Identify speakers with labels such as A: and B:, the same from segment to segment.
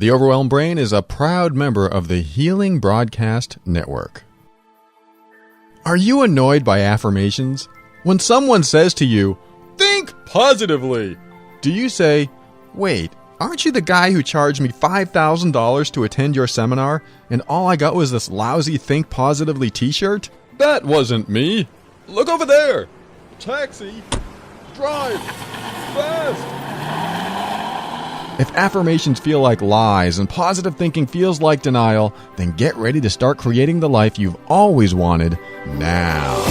A: The Overwhelmed Brain is a proud member of the Healing Broadcast Network. Are you annoyed by affirmations? When someone says to you, "Think positively," do you say, "Wait, aren't you the guy who charged me $5,000 to attend your seminar, and all I got was this lousy Think Positively t-shirt?" That wasn't me. Look over there. Taxi. Drive. Fast. If affirmations feel like lies and positive thinking feels like denial, then get ready to start creating the life you've always wanted now.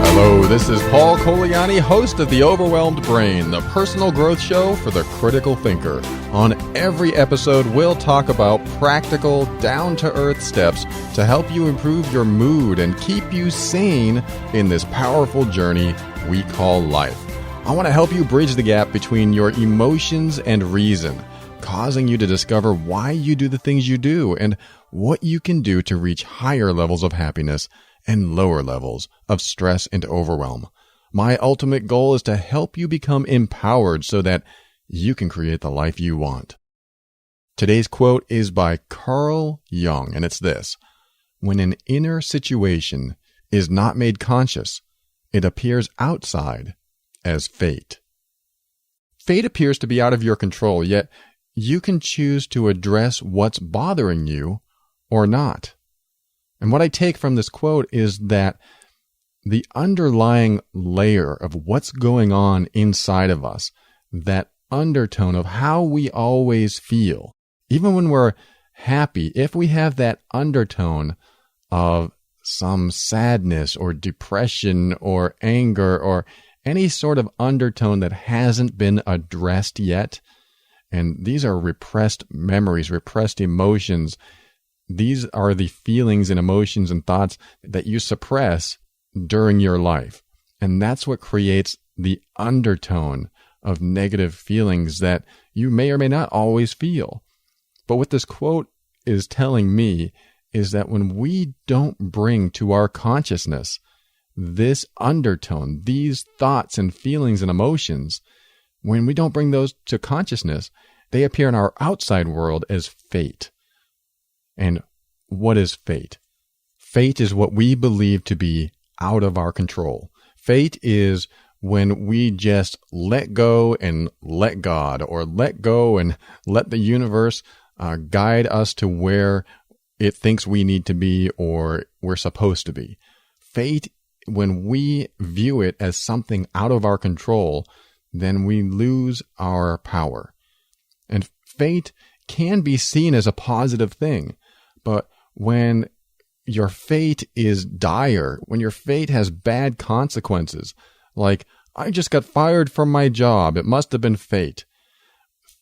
A: Hello, this is Paul Coliani, host of The Overwhelmed Brain, the personal growth show for the critical thinker. On every episode, we'll talk about practical, down-to-earth steps to help you improve your mood and keep you sane in this powerful journey we call life. I want to help you bridge the gap between your emotions and reason, causing you to discover why you do the things you do and what you can do to reach higher levels of happiness and lower levels of stress and overwhelm. My ultimate goal is to help you become empowered so that you can create the life you want. Today's quote is by Carl Jung, and it's this: "When an inner situation is not made conscious, it appears outside as fate." Fate appears to be out of your control, yet you can choose to address what's bothering you or not. And what I take from this quote is that the underlying layer of what's going on inside of us, that undertone of how we always feel, even when we're happy, if we have that undertone of some sadness or depression or anger or any sort of undertone that hasn't been addressed yet, and these are repressed memories, repressed emotions. These are the feelings and emotions and thoughts that you suppress during your life. And that's what creates the undertone of negative feelings that you may or may not always feel. But what this quote is telling me is that when we don't bring to our consciousness this undertone, these thoughts and feelings and emotions, when we don't bring those to consciousness, they appear in our outside world as fate. And what is fate? Fate is what we believe to be out of our control. Fate is when we just let go and let God, or let go and let the universe guide us to where it thinks we need to be or we're supposed to be. Fate, when we view it as something out of our control, then we lose our power. And fate can be seen as a positive thing. But when your fate is dire, when your fate has bad consequences, like, "I just got fired from my job, it must have been fate,"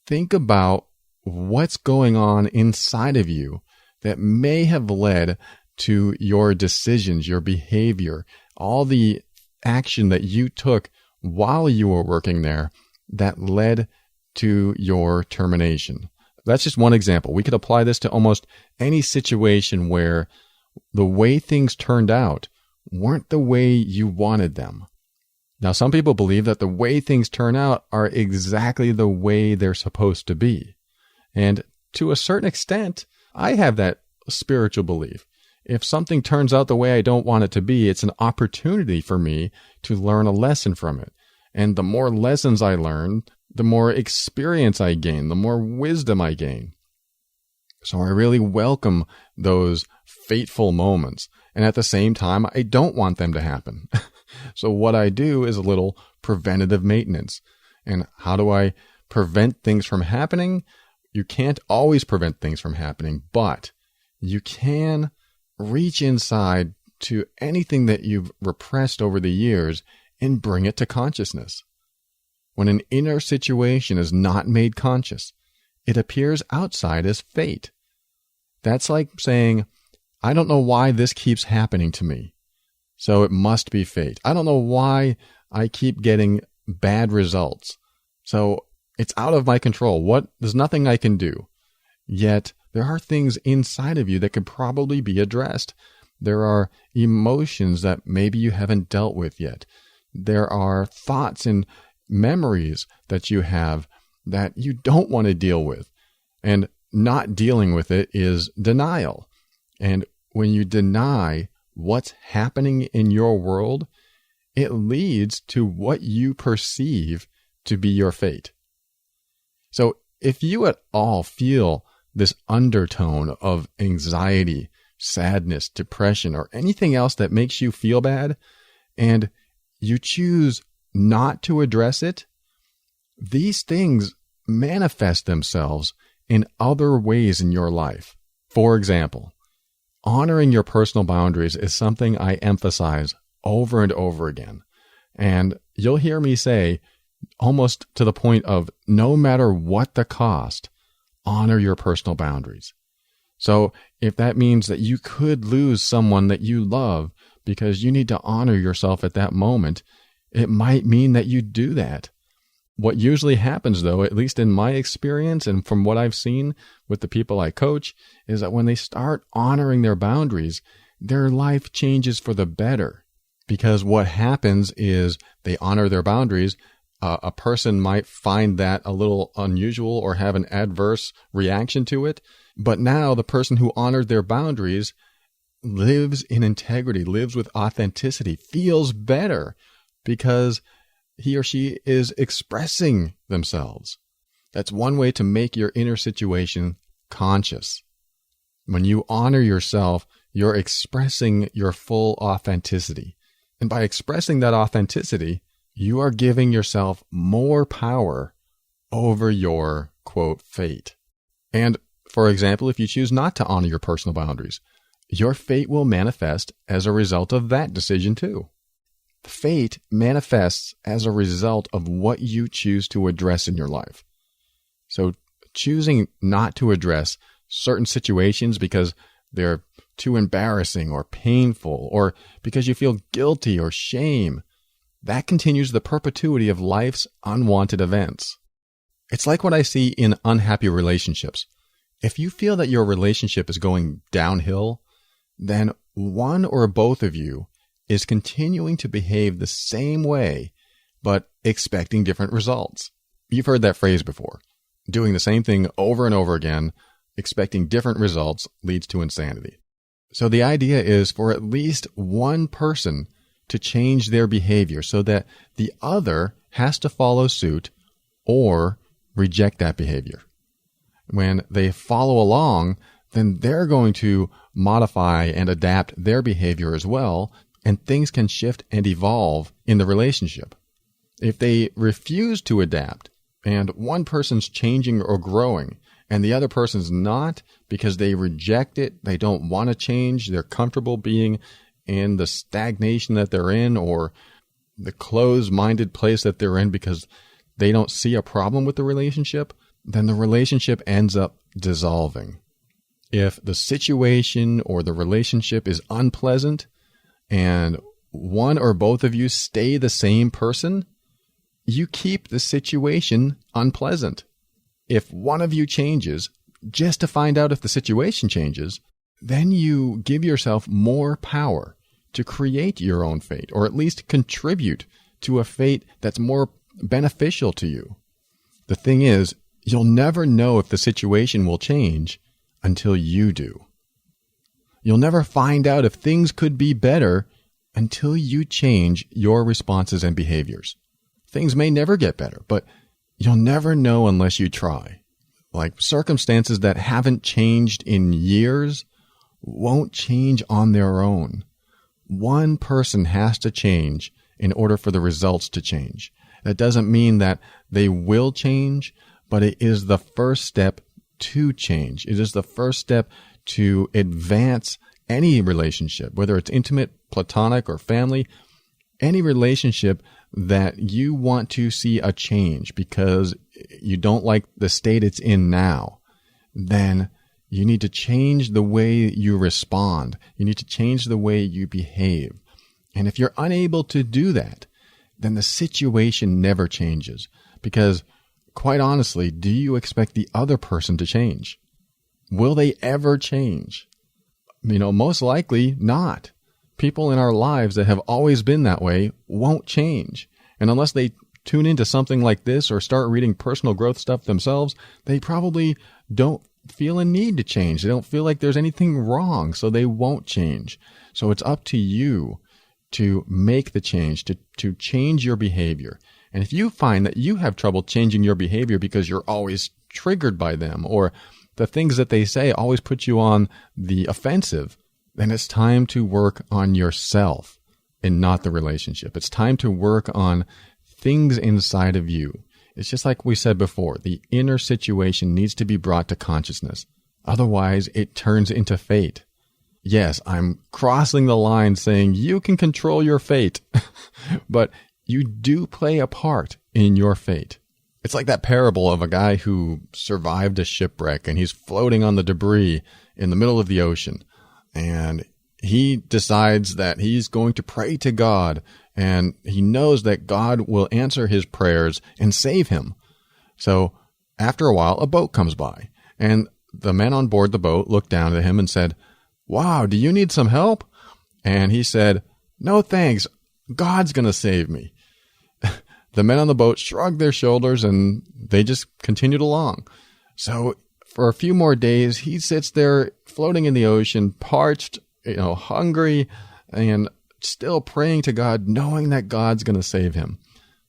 A: think about what's going on inside of you that may have led to your decisions, your behavior, all the action that you took while you were working there that led to your termination. That's just one example. We could apply this to almost any situation where the way things turned out weren't the way you wanted them. Now, some people believe that the way things turn out are exactly the way they're supposed to be. And to a certain extent, I have that spiritual belief. If something turns out the way I don't want it to be, it's an opportunity for me to learn a lesson from it. And the more lessons I learn, the more experience I gain, the more wisdom I gain. So I really welcome those fateful moments. And at the same time, I don't want them to happen. So what I do is a little preventative maintenance. And how do I prevent things from happening? You can't always prevent things from happening, but you can reach inside to anything that you've repressed over the years and bring it to consciousness. When an inner situation is not made conscious, it appears outside as fate. That's like saying, "I don't know why this keeps happening to me, so it must be fate. I don't know why I keep getting bad results, so it's out of my control. There's nothing I can do." Yet, There are things inside of you that could probably be addressed. There are emotions that maybe you haven't dealt with yet. There are thoughts and memories that you have that you don't want to deal with. And not dealing with it is denial. And when you deny what's happening in your world, it leads to what you perceive to be your fate. So if you at all feel this undertone of anxiety, sadness, depression, or anything else that makes you feel bad, and you choose not to address it, these things manifest themselves in other ways in your life. For example, honoring your personal boundaries is something I emphasize over and over again. And you'll hear me say, almost to the point of no matter what the cost, honor your personal boundaries. So if that means that you could lose someone that you love because you need to honor yourself at that moment, it might mean that you do that. What usually happens, though, at least in my experience and from what I've seen with the people I coach, is that when they start honoring their boundaries, their life changes for the better. Because what happens is they honor their boundaries. A person might find that a little unusual or have an adverse reaction to it. But now the person who honored their boundaries lives in integrity, lives with authenticity, feels better because he or she is expressing themselves. That's one way to make your inner situation conscious. When you honor yourself, you're expressing your full authenticity. And by expressing that authenticity, you are giving yourself more power over your, quote, fate. And, for example, if you choose not to honor your personal boundaries, your fate will manifest as a result of that decision too. Fate manifests as a result of what you choose to address in your life. So choosing not to address certain situations because they're too embarrassing or painful, or because you feel guilty or shame, that continues the perpetuity of life's unwanted events. It's like what I see in unhappy relationships. If you feel that your relationship is going downhill, then one or both of you is continuing to behave the same way, but expecting different results. You've heard that phrase before. Doing the same thing over and over again, expecting different results leads to insanity. So the idea is for at least one person to change their behavior so that the other has to follow suit or reject that behavior. When they follow along, then they're going to modify and adapt their behavior as well, and things can shift and evolve in the relationship. If they refuse to adapt, and one person's changing or growing, and the other person's not because they reject it, they don't want to change, they're comfortable being in the stagnation that they're in or the closed-minded place that they're in because they don't see a problem with the relationship, then the relationship ends up dissolving. If the situation or the relationship is unpleasant and one or both of you stay the same person, you keep the situation unpleasant. If one of you changes, just to find out if the situation changes, then you give yourself more power to create your own fate, or at least contribute to a fate that's more beneficial to you. The thing is, you'll never know if the situation will change until you do. You'll never find out if things could be better until you change your responses and behaviors. Things may never get better, but you'll never know unless you try. Like circumstances that haven't changed in years won't change on their own. One person has to change in order for the results to change. That doesn't mean that they will change, but it is the first step to change. It is the first step to advance any relationship, whether it's intimate, platonic, or family, any relationship that you want to see a change because you don't like the state it's in now, then you need to change the way you respond. You need to change the way you behave. And if you're unable to do that, then the situation never changes. Because, quite honestly, do you expect the other person to change? will they ever change? Most likely not. People in our lives that have always been that way won't change. And unless they tune into something like this or start reading personal growth stuff themselves, they probably don't feel a need to change. They don't feel like there's anything wrong, so they won't change. So it's up to you to make the change, to change your behavior. And if you find that you have trouble changing your behavior because you're always triggered by them, or the things that they say always put you on the offensive, then it's time to work on yourself and not the relationship. It's time to work on things inside of you. It's just like we said before, the inner situation needs to be brought to consciousness. Otherwise, it turns into fate. Yes, I'm crossing the line saying you can control your fate, but you do play a part in your fate. It's like that parable of a guy who survived a shipwreck and he's floating on the debris in the middle of the ocean. And he decides that he's going to pray to God, and he knows that God will answer his prayers and save him. So after a while, a boat comes by, and the men on board the boat looked down at him and said, "Wow, do you need some help?" And he said, "No, thanks. God's going to save me." The men on the boat shrugged their shoulders and they just continued along. So for a few more days, he sits there floating in the ocean, parched, hungry, and still praying to God, knowing that God's going to save him.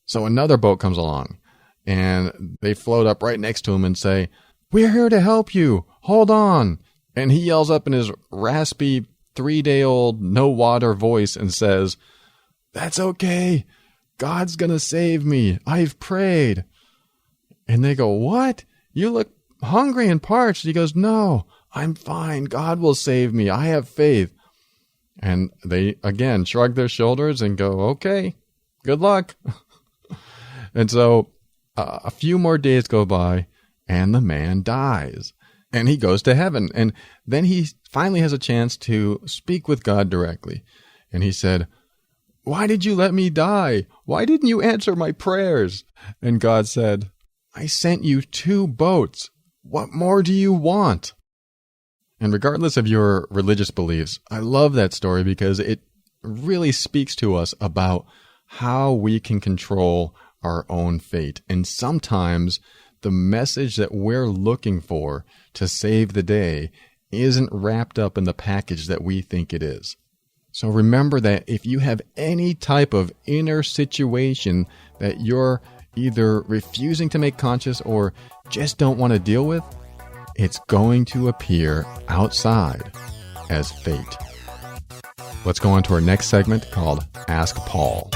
A: So another boat comes along and they float up right next to him and say, "We're here to help you. Hold on." And he yells up in his raspy 3-day-old no water voice and says, "That's okay. God's going to save me. I've prayed." And they go, "What? You look hungry and parched." He goes, "No, I'm fine. God will save me. I have faith." And they, again, shrug their shoulders and go, "Okay, good luck." And so a few more days go by and the man dies and he goes to heaven. And then he finally has a chance to speak with God directly. And he said, "Why did you let me die? Why didn't you answer my prayers?" And God said, "I sent you 2 boats. What more do you want?" And regardless of your religious beliefs, I love that story because it really speaks to us about how we can control our own fate. And sometimes the message that we're looking for to save the day isn't wrapped up in the package that we think it is. So remember that if you have any type of inner situation that you're either refusing to make conscious or just don't want to deal with, it's going to appear outside as fate. Let's go on to our next segment called Ask Paul.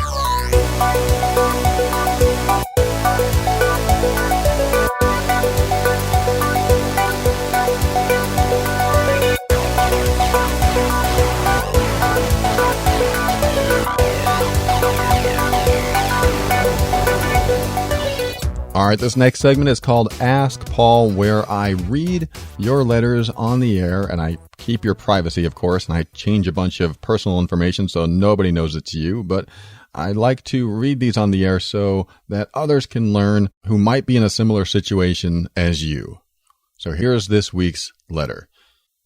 A: All right, this next segment is called Ask Paul, where I read your letters on the air, and I keep your privacy, of course, and I change a bunch of personal information so nobody knows it's you, but I like to read these on the air so that others can learn who might be in a similar situation as you. So here's this week's letter.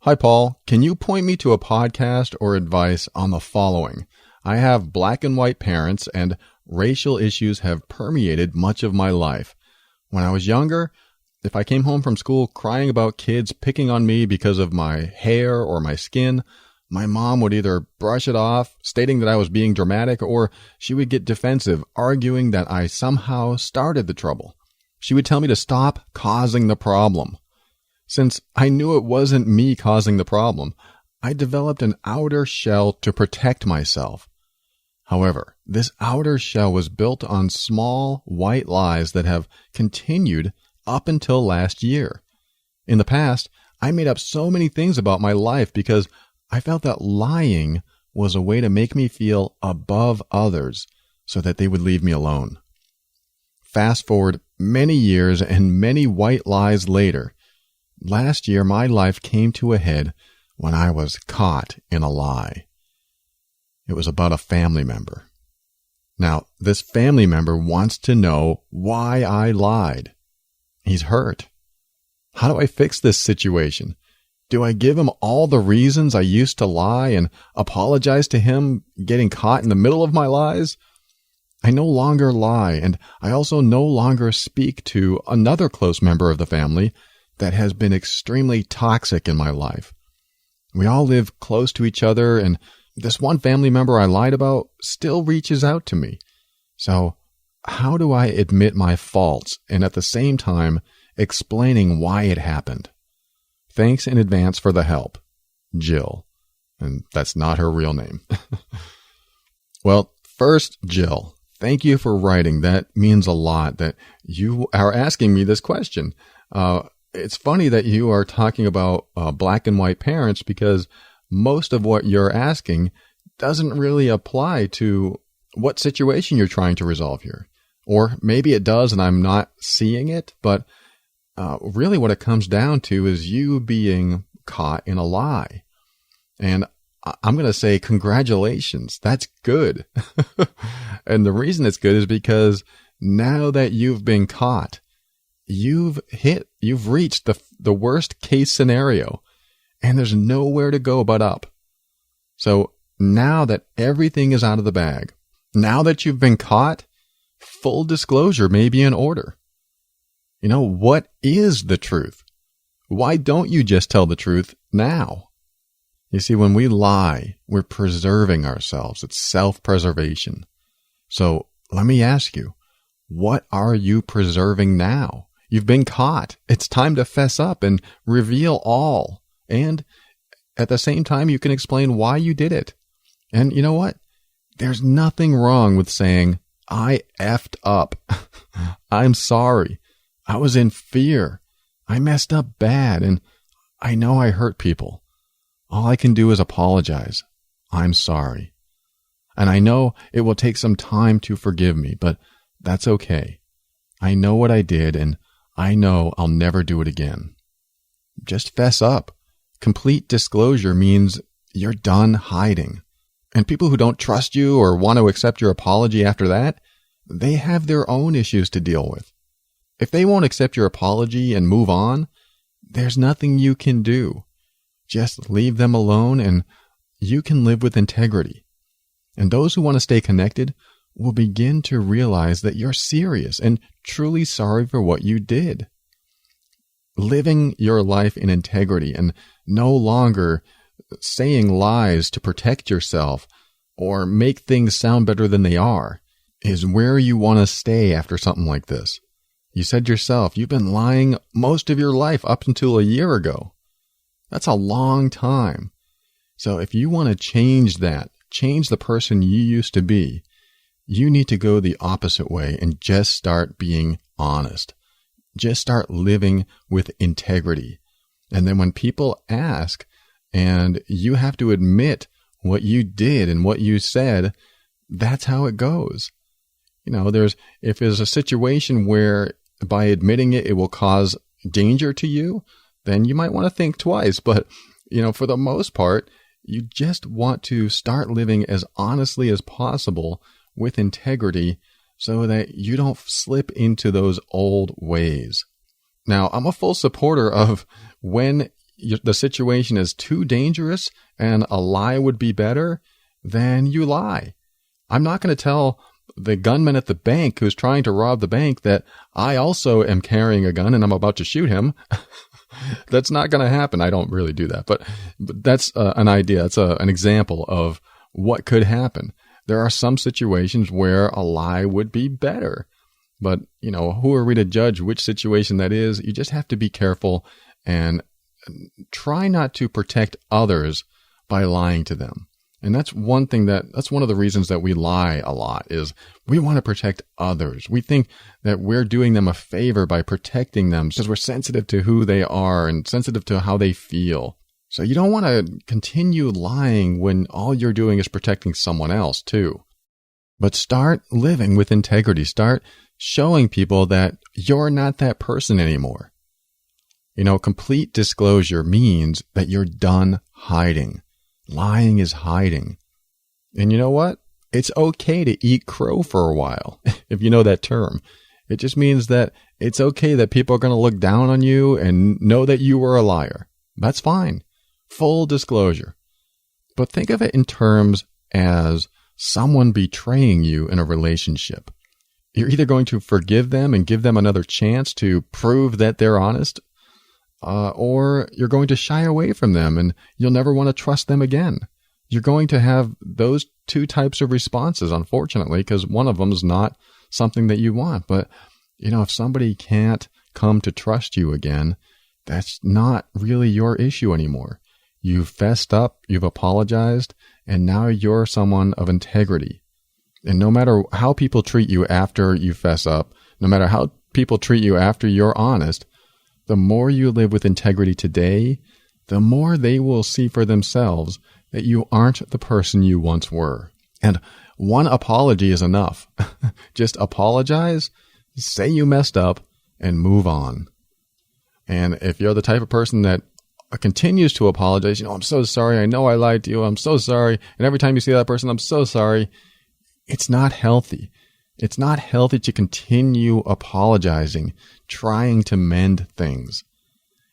A: Hi, Paul. Can you point me to a podcast or advice on the following? I have black and white parents, and racial issues have permeated much of my life. When I was younger, if I came home from school crying about kids picking on me because of my hair or my skin, my mom would either brush it off, stating that I was being dramatic, or she would get defensive, arguing that I somehow started the trouble. She would tell me to stop causing the problem. Since I knew it wasn't me causing the problem, I developed an outer shell to protect myself. However, this outer shell was built on small white lies that have continued up until last year. In the past, I made up so many things about my life because I felt that lying was a way to make me feel above others so that they would leave me alone. Fast forward many years and many white lies later, last year my life came to a head when I was caught in a lie. It was about a family member. Now, this family member wants to know why I lied. He's hurt. How do I fix this situation? Do I give him all the reasons I used to lie and apologize to him getting caught in the middle of my lies? I no longer lie, and I also no longer speak to another close member of the family that has been extremely toxic in my life. We all live close to each other, and this one family member I lied about still reaches out to me. So how do I admit my faults and at the same time explaining why it happened? Thanks in advance for the help, Jill. And that's not her real name. Well, first, Jill, thank you for writing. That means a lot that you are asking me this question. It's funny that you are talking about black and white parents because most of what you're asking doesn't really apply to what situation you're trying to resolve here. Or maybe it does and I'm not seeing it, but really what it comes down to is you being caught in a lie. And I'm going to say congratulations. That's good. And the reason it's good is because now that you've been caught, you've reached the worst case scenario and there's nowhere to go but up. So now that everything is out of the bag, now that you've been caught, full disclosure may be in order. You know, what is the truth? Why don't you just tell the truth now? You see, when we lie, we're preserving ourselves. It's self-preservation. So let me ask you, what are you preserving now? You've been caught. It's time to fess up and reveal all. And at the same time, you can explain why you did it. And you know what? There's nothing wrong with saying, I effed up. I'm sorry. I was in fear. I messed up bad, and I know I hurt people. All I can do is apologize. I'm sorry. And I know it will take some time to forgive me, but that's okay. I know what I did, and I know I'll never do it again. Just fess up. Complete disclosure means you're done hiding. And people who don't trust you or want to accept your apology after that, they have their own issues to deal with. If they won't accept your apology and move on, there's nothing you can do. Just leave them alone and you can live with integrity. And those who want to stay connected will begin to realize that you're serious and truly sorry for what you did. Living your life in integrity and no longer saying lies to protect yourself or make things sound better than they are is where you want to stay after something like this. You said yourself, you've been lying most of your life up until a year ago. That's a long time. So if you want to change that, change the person you used to be, you need to go the opposite way and just start being honest. Just start living with integrity. And then when people ask and you have to admit what you did and what you said, that's how it goes. You know, if there's a situation where by admitting it, it will cause danger to you, then you might want to think twice. But, you know, for the most part, you just want to start living as honestly as possible with integrity so that you don't slip into those old ways. Now, I'm a full supporter of when the situation is too dangerous and a lie would be better, then you lie. I'm not going to tell the gunman at the bank who's trying to rob the bank that I also am carrying a gun and I'm about to shoot him. That's not going to happen. I don't really do that, but that's an idea. It's an example of what could happen. There are some situations where a lie would be better, but you know, who are we to judge which situation that is? You just have to be careful and try not to protect others by lying to them. And that's one of the reasons that we lie a lot is we want to protect others. We think that we're doing them a favor by protecting them because we're sensitive to who they are and sensitive to how they feel. So you don't want to continue lying when all you're doing is protecting someone else too. But start living with integrity. Start showing people that you're not that person anymore. You know, complete disclosure means that you're done hiding. Lying is hiding. And you know what? It's okay to eat crow for a while, if you know that term. It just means that it's okay that people are going to look down on you and know that you were a liar. That's fine. Full disclosure. But think of it in terms as someone betraying you in a relationship. You're either going to forgive them and give them another chance to prove that they're honest, or you're going to shy away from them and you'll never want to trust them again. You're going to have those two types of responses, unfortunately, because one of them is not something that you want. But, if somebody can't come to trust you again, that's not really your issue anymore. You've fessed up, you've apologized, and now you're someone of integrity. And no matter how people treat you after you fess up, no matter how people treat you after you're honest, the more you live with integrity today, the more they will see for themselves that you aren't the person you once were. And one apology is enough. Just apologize, say you messed up, and move on. And if you're the type of person that continues to apologize, I'm so sorry, I know I lied to you, I'm so sorry, and every time you see that person, I'm so sorry, it's not healthy. It's not healthy to continue apologizing, trying to mend things.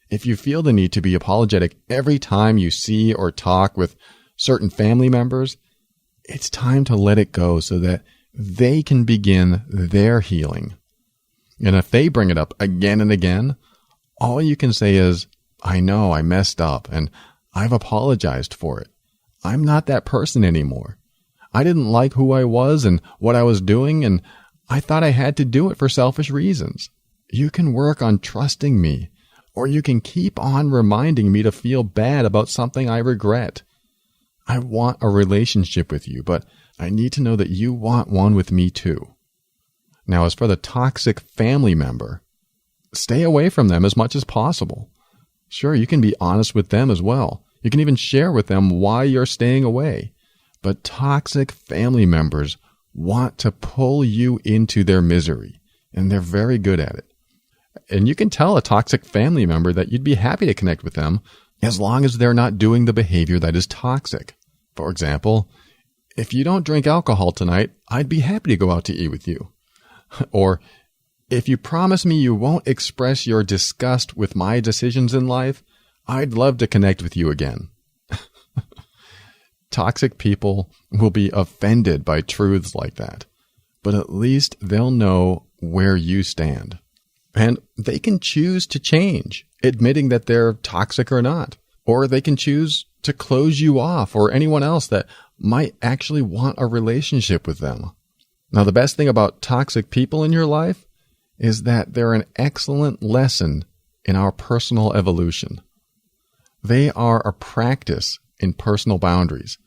A: If you feel the need to be apologetic every time you see or talk with certain family members, it's time to let it go so that they can begin their healing. And if they bring it up again and again, all you can say is, I know I messed up and I've apologized for it. I'm not that person anymore. I didn't like who I was and what I was doing, and I thought I had to do it for selfish reasons. You can work on trusting me, or you can keep on reminding me to feel bad about something I regret. I want a relationship with you, but I need to know that you want one with me too. Now, as for the toxic family member, stay away from them as much as possible. Sure, you can be honest with them as well. You can even share with them why you're staying away. But toxic family members want to pull you into their misery, and they're very good at it. And you can tell a toxic family member that you'd be happy to connect with them as long as they're not doing the behavior that is toxic. For example, if you don't drink alcohol tonight, I'd be happy to go out to eat with you. Or, if you promise me you won't express your disgust with my decisions in life, I'd love to connect with you again. Toxic people will be offended by truths like that, but at least they'll know where you stand. And they can choose to change, admitting that they're toxic or not. Or they can choose to close you off or anyone else that might actually want a relationship with them. Now, the best thing about toxic people in your life is that they're an excellent lesson in our personal evolution. They are a practice in personal boundaries.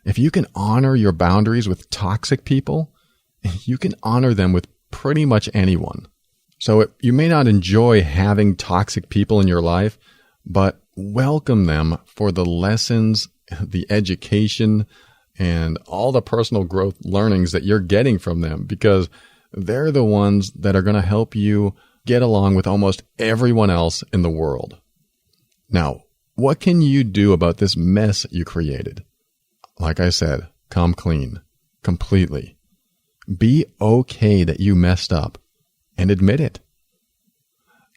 A: If you can honor your boundaries with toxic people, you can honor them with pretty much anyone. So you may not enjoy having toxic people in your life, but welcome them for the lessons, the education, and all the personal growth learnings that you're getting from them, because they're the ones that are going to help you get along with almost everyone else in the world. Now, what can you do about this mess you created? Like I said, come clean, completely. Be okay that you messed up and admit it.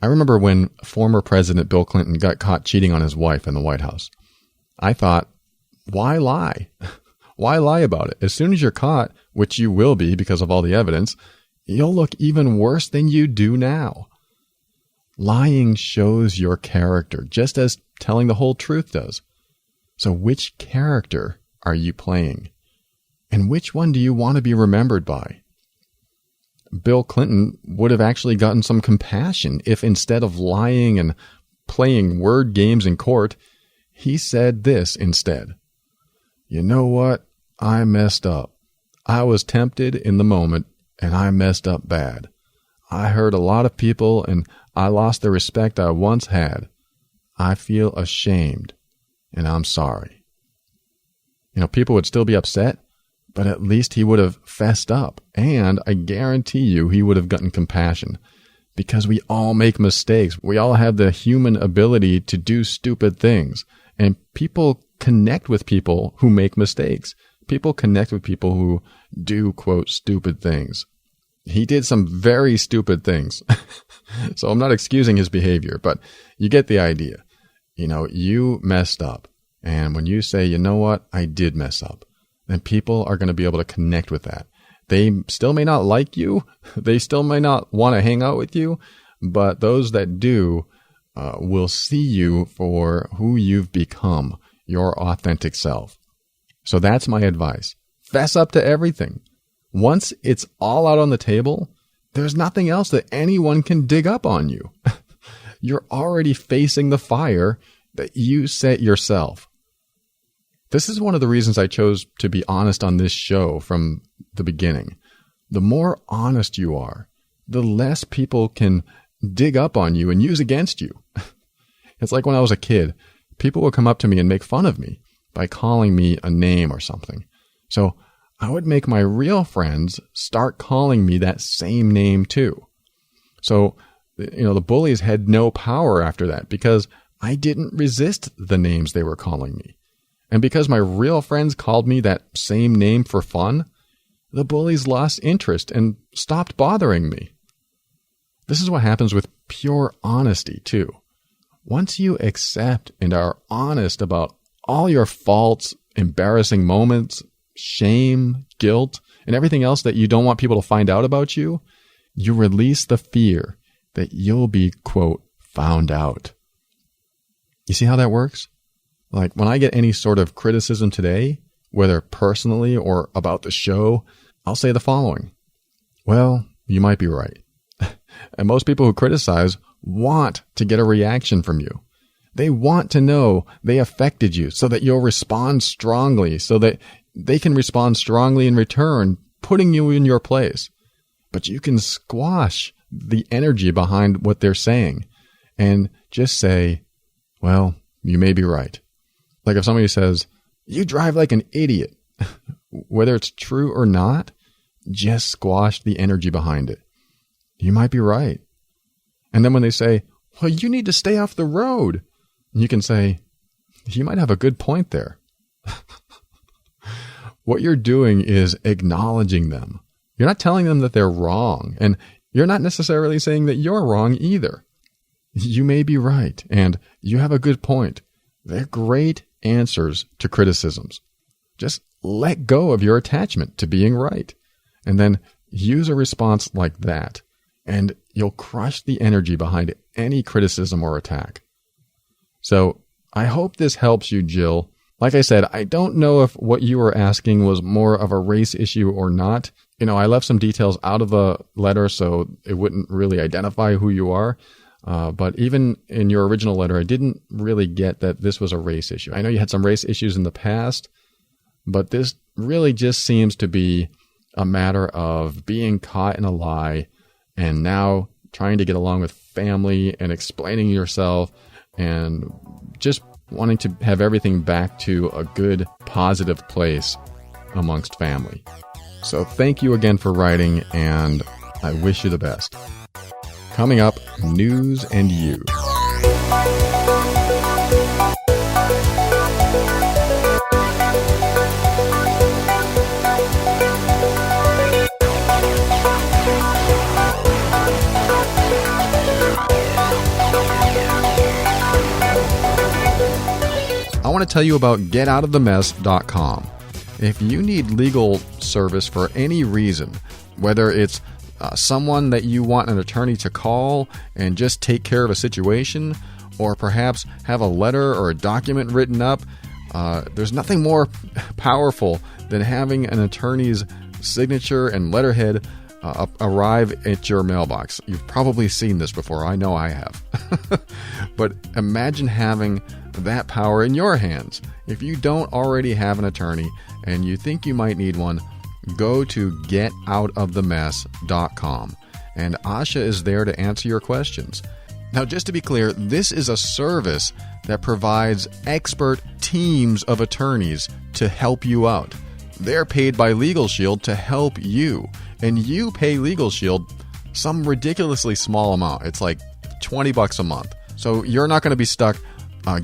A: I remember when former President Bill Clinton got caught cheating on his wife in the White House. I thought, why lie? Why lie about it? As soon as you're caught, which you will be because of all the evidence, you'll look even worse than you do now. Lying shows your character, just as telling the whole truth does. So which character are you playing? And which one do you want to be remembered by? Bill Clinton would have actually gotten some compassion if instead of lying and playing word games in court, he said this instead. You know what? I messed up. I was tempted in the moment, and I messed up bad. I hurt a lot of people, and I lost the respect I once had. I feel ashamed, and I'm sorry. People would still be upset, but at least he would have fessed up, and I guarantee you he would have gotten compassion, because we all make mistakes. We all have the human ability to do stupid things, and people connect with people who make mistakes. People connect with people who do, quote, stupid things. He did some very stupid things. So I'm not excusing his behavior, but you get the idea. you messed up. And when you say, you know what, I did mess up, then people are going to be able to connect with that. They still may not like you. They still may not want to hang out with you. But those that do will see you for who you've become, your authentic self. So that's my advice. Fess up to everything. Once it's all out on the table, there's nothing else that anyone can dig up on you. You're already facing the fire that you set yourself. This is one of the reasons I chose to be honest on this show from the beginning. The more honest you are, the less people can dig up on you and use against you. It's like when I was a kid, people would come up to me and make fun of me by calling me a name or something. So I would make my real friends start calling me that same name too. So, the bullies had no power after that because I didn't resist the names they were calling me. And because my real friends called me that same name for fun, the bullies lost interest and stopped bothering me. This is what happens with pure honesty too. Once you accept and are honest about all your faults, embarrassing moments, shame, guilt, and everything else that you don't want people to find out about you, you release the fear that you'll be, quote, found out. You see how that works? Like when I get any sort of criticism today, whether personally or about the show, I'll say the following. Well, you might be right. And most people who criticize want to get a reaction from you. They want to know they affected you so that you'll respond strongly, so that they can respond strongly in return, putting you in your place. But you can squash the energy behind what they're saying and just say, well, you may be right. Like if somebody says, you drive like an idiot, whether it's true or not, just squash the energy behind it. You might be right. And then when they say, well, you need to stay off the road, you can say, you might have a good point there. What you're doing is acknowledging them. You're not telling them that they're wrong, and you're not necessarily saying that you're wrong either. You may be right, and you have a good point. They're great answers to criticisms. Just let go of your attachment to being right, and then use a response like that, and you'll crush the energy behind any criticism or attack. So I hope this helps you, Jill. Like I said, I don't know if what you were asking was more of a race issue or not. I left some details out of the letter so it wouldn't really identify who you are. But even in your original letter, I didn't really get that this was a race issue. I know you had some race issues in the past, but this really just seems to be a matter of being caught in a lie and now trying to get along with family and explaining yourself and just wanting to have everything back to a good, positive place amongst family. So thank you again for writing, and I wish you the best. Coming up, News and You. I want to tell you about GetOutOfTheMess.com. If you need legal service for any reason, whether it's someone that you want an attorney to call and just take care of a situation, or perhaps have a letter or a document written up, there's nothing more powerful than having an attorney's signature and letterhead arrive at your mailbox. You've probably seen this before. I know I have. But imagine having that power in your hands. If you don't already have an attorney and you think you might need one, go to GetOutOfTheMess.com, and Asha is there to answer your questions. Now, just to be clear, this is a service that provides expert teams of attorneys to help you out. They're paid by Legal Shield to help you, and you pay Legal Shield some ridiculously small amount. It's like $20 a month. So you're not going to be stuck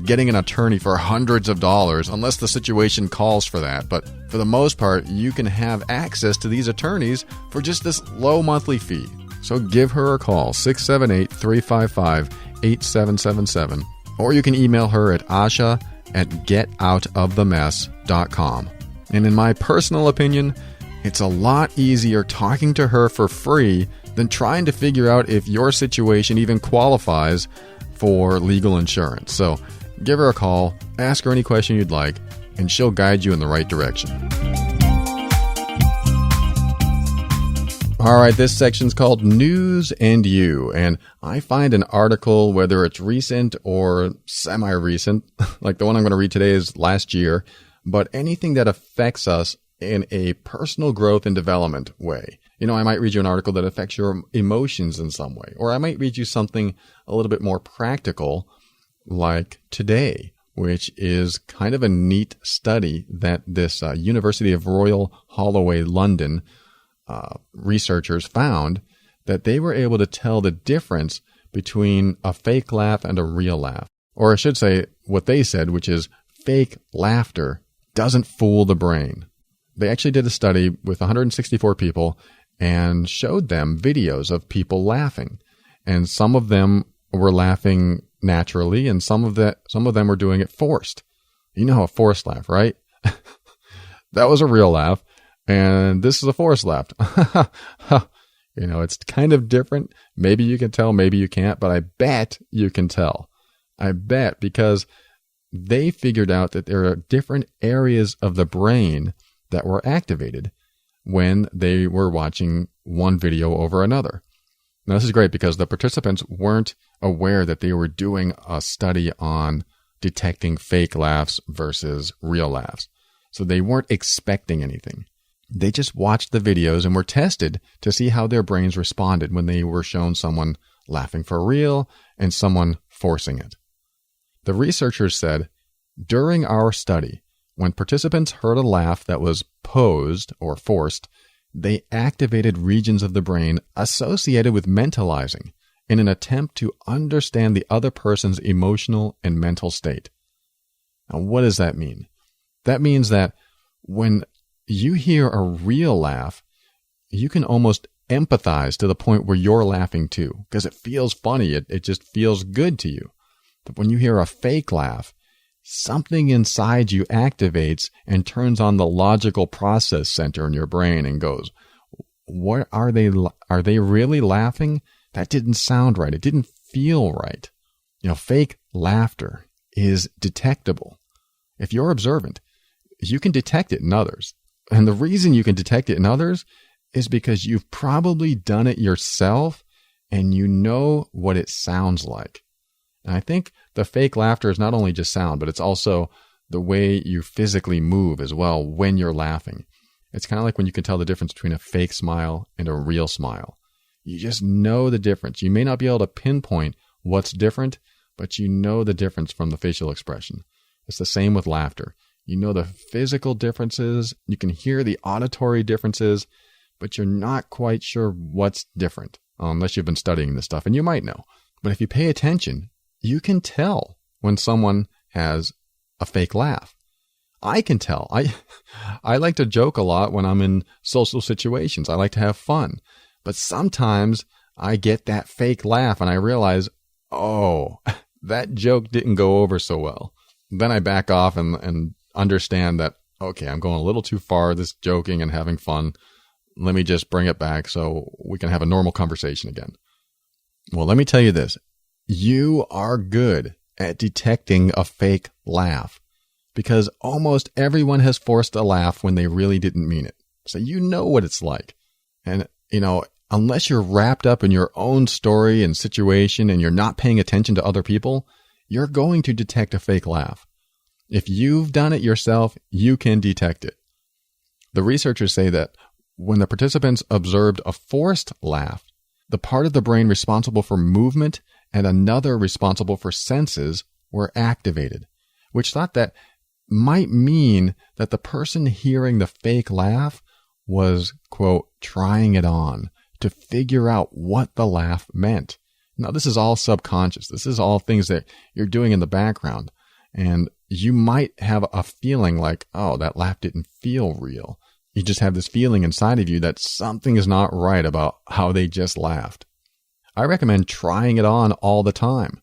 A: getting an attorney for hundreds of dollars unless the situation calls for that. But for the most part, you can have access to these attorneys for just this low monthly fee. So give her a call, 678-355-8777, Or you can email her at asha@getoutofthemess.com. And in my personal opinion, it's a lot easier talking to her for free than trying to figure out if your situation even qualifies for legal insurance. So give her a call, ask her any question you'd like, and she'll guide you in the right direction. All right, this section's called News and You, and I find an article, whether it's recent or semi-recent, like the one I'm going to read today is last year, but anything that affects us in a personal growth and development way. You know, I might read you an article that affects your emotions in some way, or I might read you something a little bit more practical, like today, which is kind of a neat study that this University of Royal Holloway, London, researchers found that they were able to tell the difference between a fake laugh and a real laugh. Or I should say what they said, which is fake laughter doesn't fool the brain. They actually did a study with 164 people and showed them videos of people laughing. And some of them were laughing naturally, and some of them were doing it forced. You know, a forced laugh, right? That was a real laugh. And this is a forced laugh. You know, it's kind of different. Maybe you can tell, maybe you can't, but I bet you can tell. I bet, because they figured out that there are different areas of the brain that were activated when they were watching one video over another. Now, this is great because the participants weren't aware that they were doing a study on detecting fake laughs versus real laughs. So they weren't expecting anything. They just watched the videos and were tested to see how their brains responded when they were shown someone laughing for real and someone forcing it. The researchers said, during our study, when participants heard a laugh that was posed or forced, they activated regions of the brain associated with mentalizing in an attempt to understand the other person's emotional and mental state. Now, what does that mean? That means that when you hear a real laugh, you can almost empathize to the point where you're laughing too, because it feels funny. It just feels good to you. But when you hear a fake laugh, something inside you activates and turns on the logical process center in your brain and goes, "What are they? Are they really laughing? That didn't sound right. It didn't feel right." You know, fake laughter is detectable. If you're observant, you can detect it in others. And the reason you can detect it in others is because you've probably done it yourself and you know what it sounds like. And I think the fake laughter is not only just sound, but it's also the way you physically move as well when you're laughing. It's kind of like when you can tell the difference between a fake smile and a real smile. You just know the difference. You may not be able to pinpoint what's different, but you know the difference from the facial expression. It's the same with laughter. You know the physical differences, you can hear the auditory differences, but you're not quite sure what's different, unless you've been studying this stuff, and you might know. But if you pay attention, you can tell when someone has a fake laugh. I can tell. I like to joke a lot when I'm in social situations. I like to have fun. But sometimes I get that fake laugh and I realize, oh, that joke didn't go over so well. Then I back off and understand that, okay, I'm going a little too far, this joking and having fun. Let me just bring it back so we can have a normal conversation again. Well, let me tell you this. You are good at detecting a fake laugh because almost everyone has forced a laugh when they really didn't mean it. So you know what it's like. And, you know, unless you're wrapped up in your own story and situation and you're not paying attention to other people, you're going to detect a fake laugh. If you've done it yourself, you can detect it. The researchers say that when the participants observed a forced laugh, the part of the brain responsible for movement and another responsible for senses were activated, which thought that might mean that the person hearing the fake laugh was, quote, trying it on to figure out what the laugh meant. Now, this is all subconscious. This is all things that you're doing in the background. And you might have a feeling like, oh, that laugh didn't feel real. You just have this feeling inside of you that something is not right about how they just laughed. I recommend trying it on all the time.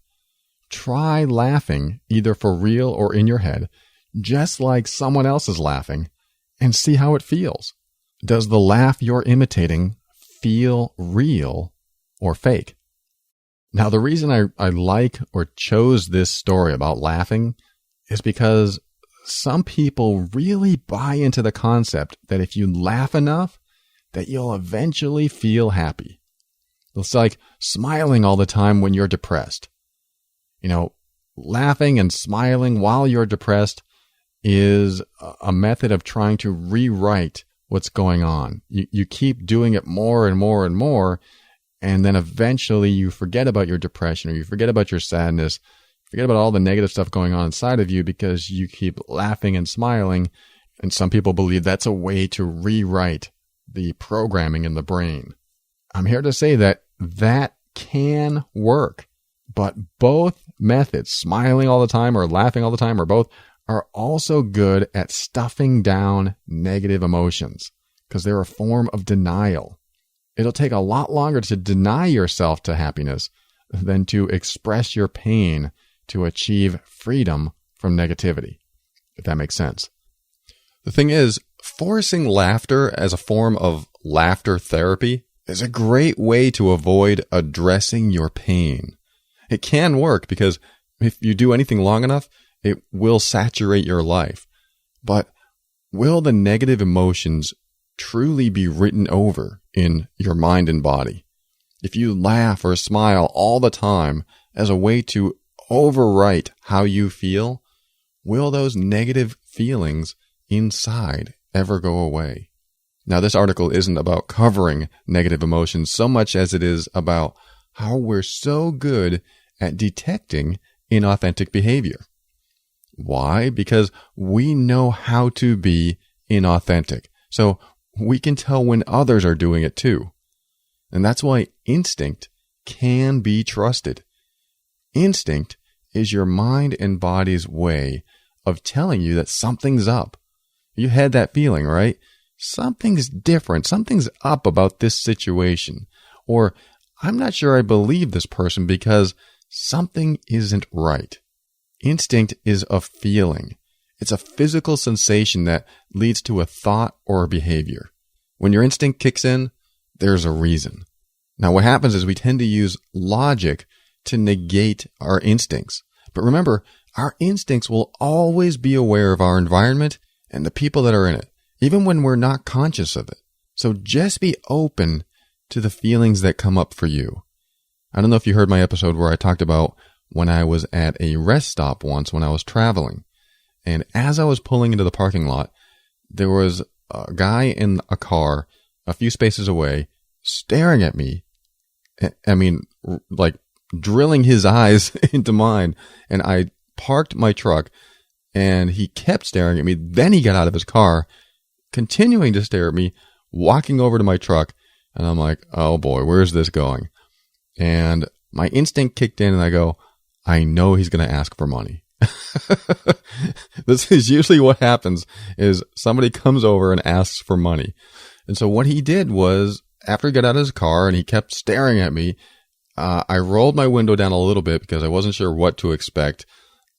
A: try laughing, either for real or in your head, just like someone else is laughing, and see how it feels. Does the laugh you're imitating feel real or fake? Now, the reason I like or chose this story about laughing is because some people really buy into the concept that if you laugh enough, that you'll eventually feel happy. It's like smiling all the time when you're depressed. Laughing and smiling while you're depressed is a method of trying to rewrite what's going on. You keep doing it more and more and more, and then eventually you forget about your depression, or you forget about your sadness, forget about all the negative stuff going on inside of you because you keep laughing and smiling. And some people believe that's a way to rewrite the programming in the brain. I'm here to say that can work, but both methods, smiling all the time or laughing all the time, or both, are also good at stuffing down negative emotions because they're a form of denial. It'll take a lot longer to deny yourself to happiness than to express your pain to achieve freedom from negativity, if that makes sense. The thing is, forcing laughter as a form of laughter therapy is a great way to avoid addressing your pain. It can work because if you do anything long enough, it will saturate your life. But will the negative emotions truly be written over in your mind and body? If you laugh or smile all the time as a way to overwrite how you feel, will those negative feelings inside ever go away? Now, this article isn't about covering negative emotions so much as it is about how we're so good at detecting inauthentic behavior. Why? Because we know how to be inauthentic. So we can tell when others are doing it too. And that's why instinct can be trusted. Instinct is your mind and body's way of telling you that something's up. You had that feeling, right? Something's different. Something's up about this situation. Or, I'm not sure I believe this person because something isn't right. Instinct is a feeling. It's a physical sensation that leads to a thought or a behavior. When your instinct kicks in, there's a reason. Now, what happens is we tend to use logic to negate our instincts. But remember, our instincts will always be aware of our environment and the people that are in it, even when we're not conscious of it. So just be open to the feelings that come up for you. I don't know if you heard my episode where I talked about when I was at a rest stop once when I was traveling. And as I was pulling into the parking lot, there was a guy in a car a few spaces away staring at me. I mean, like drilling his eyes into mine. And I parked my truck and he kept staring at me. Then he got out of his car, continuing to stare at me, walking over to my truck. And I'm like, oh boy, where's this going? And my instinct kicked in and I go, I know he's going to ask for money. This is usually what happens is somebody comes over and asks for money. And so what he did was, after he got out of his car and he kept staring at me, I rolled my window down a little bit because I wasn't sure what to expect.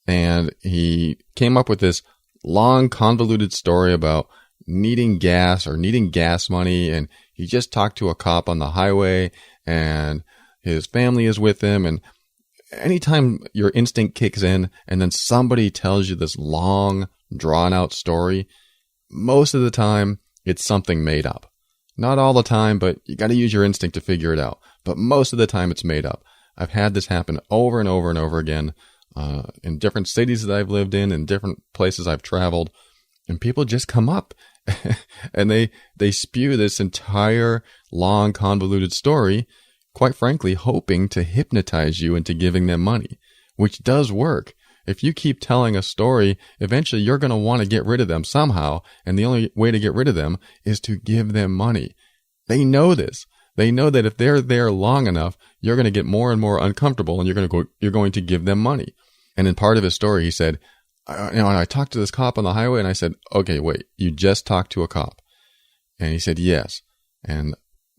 A: And he came up with this long, convoluted story about needing gas or needing gas money. And he just talked to a cop on the highway and his family is with him. And anytime your instinct kicks in and then somebody tells you this long, drawn-out story, most of the time, it's something made up. Not all the time, but you got to use your instinct to figure it out. But most of the time, it's made up. I've had this happen over and over and over again in different cities that I've lived in different places I've traveled. And people just come up and they spew this entire long, convoluted story, quite frankly, hoping to hypnotize you into giving them money, which does work. If you keep telling a story, eventually you're going to want to get rid of them somehow, and the only way to get rid of them is to give them money. They know this. They know that if they're there long enough, you're going to get more and more uncomfortable, and you're going to give them money. And in part of his story, he said, and I talked to this cop on the highway, and I said, okay, wait, you just talked to a cop? And he said, yes. And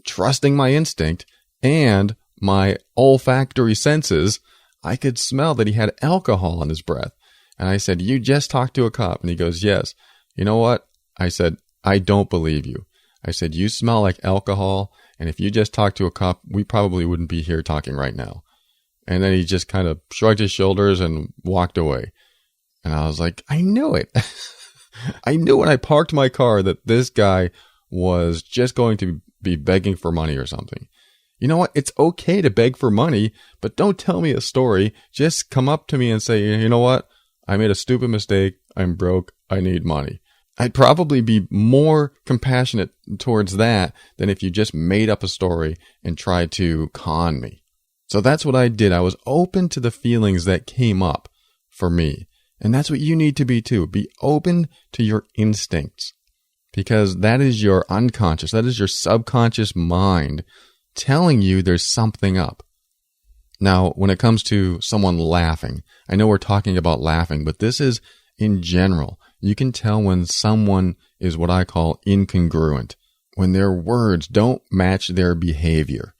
A: trusting my instinct and my olfactory senses, I could smell that he had alcohol in his breath. And I said, "You just talked to a cop?" And he goes, "Yes." You know what? I said, "I don't believe you." I said, "You smell like alcohol. And if you just talked to a cop, we probably wouldn't be here talking right now." And then he just kind of shrugged his shoulders and walked away. And I was like, I knew it. I knew when I parked my car that this guy was just going to be begging for money or something. You know what? It's okay to beg for money, but don't tell me a story. Just come up to me and say, "You know what? I made a stupid mistake. I'm broke. I need money." I'd probably be more compassionate towards that than if you just made up a story and tried to con me. So that's what I did. I was open to the feelings that came up for me. And that's what you need to be too. Be open to your instincts, because that is your unconscious, that is your subconscious mind telling you there's something up. Now, when it comes to someone laughing, I know we're talking about laughing, but this is in general. You can tell when someone is what I call incongruent, when their words don't match their behavior,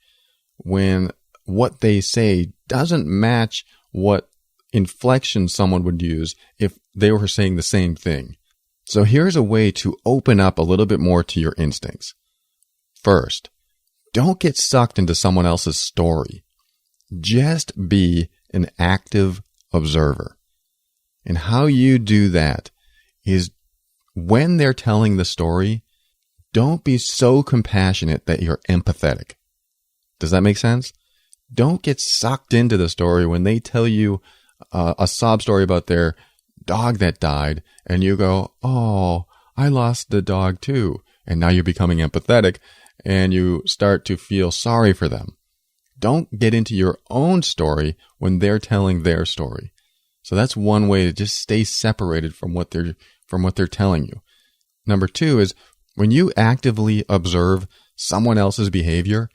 A: when what they say doesn't match what inflection someone would use if they were saying the same thing. So here's a way to open up a little bit more to your instincts. First, don't get sucked into someone else's story. Just be an active observer. And how you do that is when they're telling the story, don't be so compassionate that you're empathetic. Does that make sense? Don't get sucked into the story when they tell you a sob story about their dog that died, and you go, "Oh, I lost the dog too." And now you're becoming empathetic, and you start to feel sorry for them. Don't get into your own story when they're telling their story. So that's one way to just stay separated from what they're telling you. Number two is when you actively observe someone else's behavior,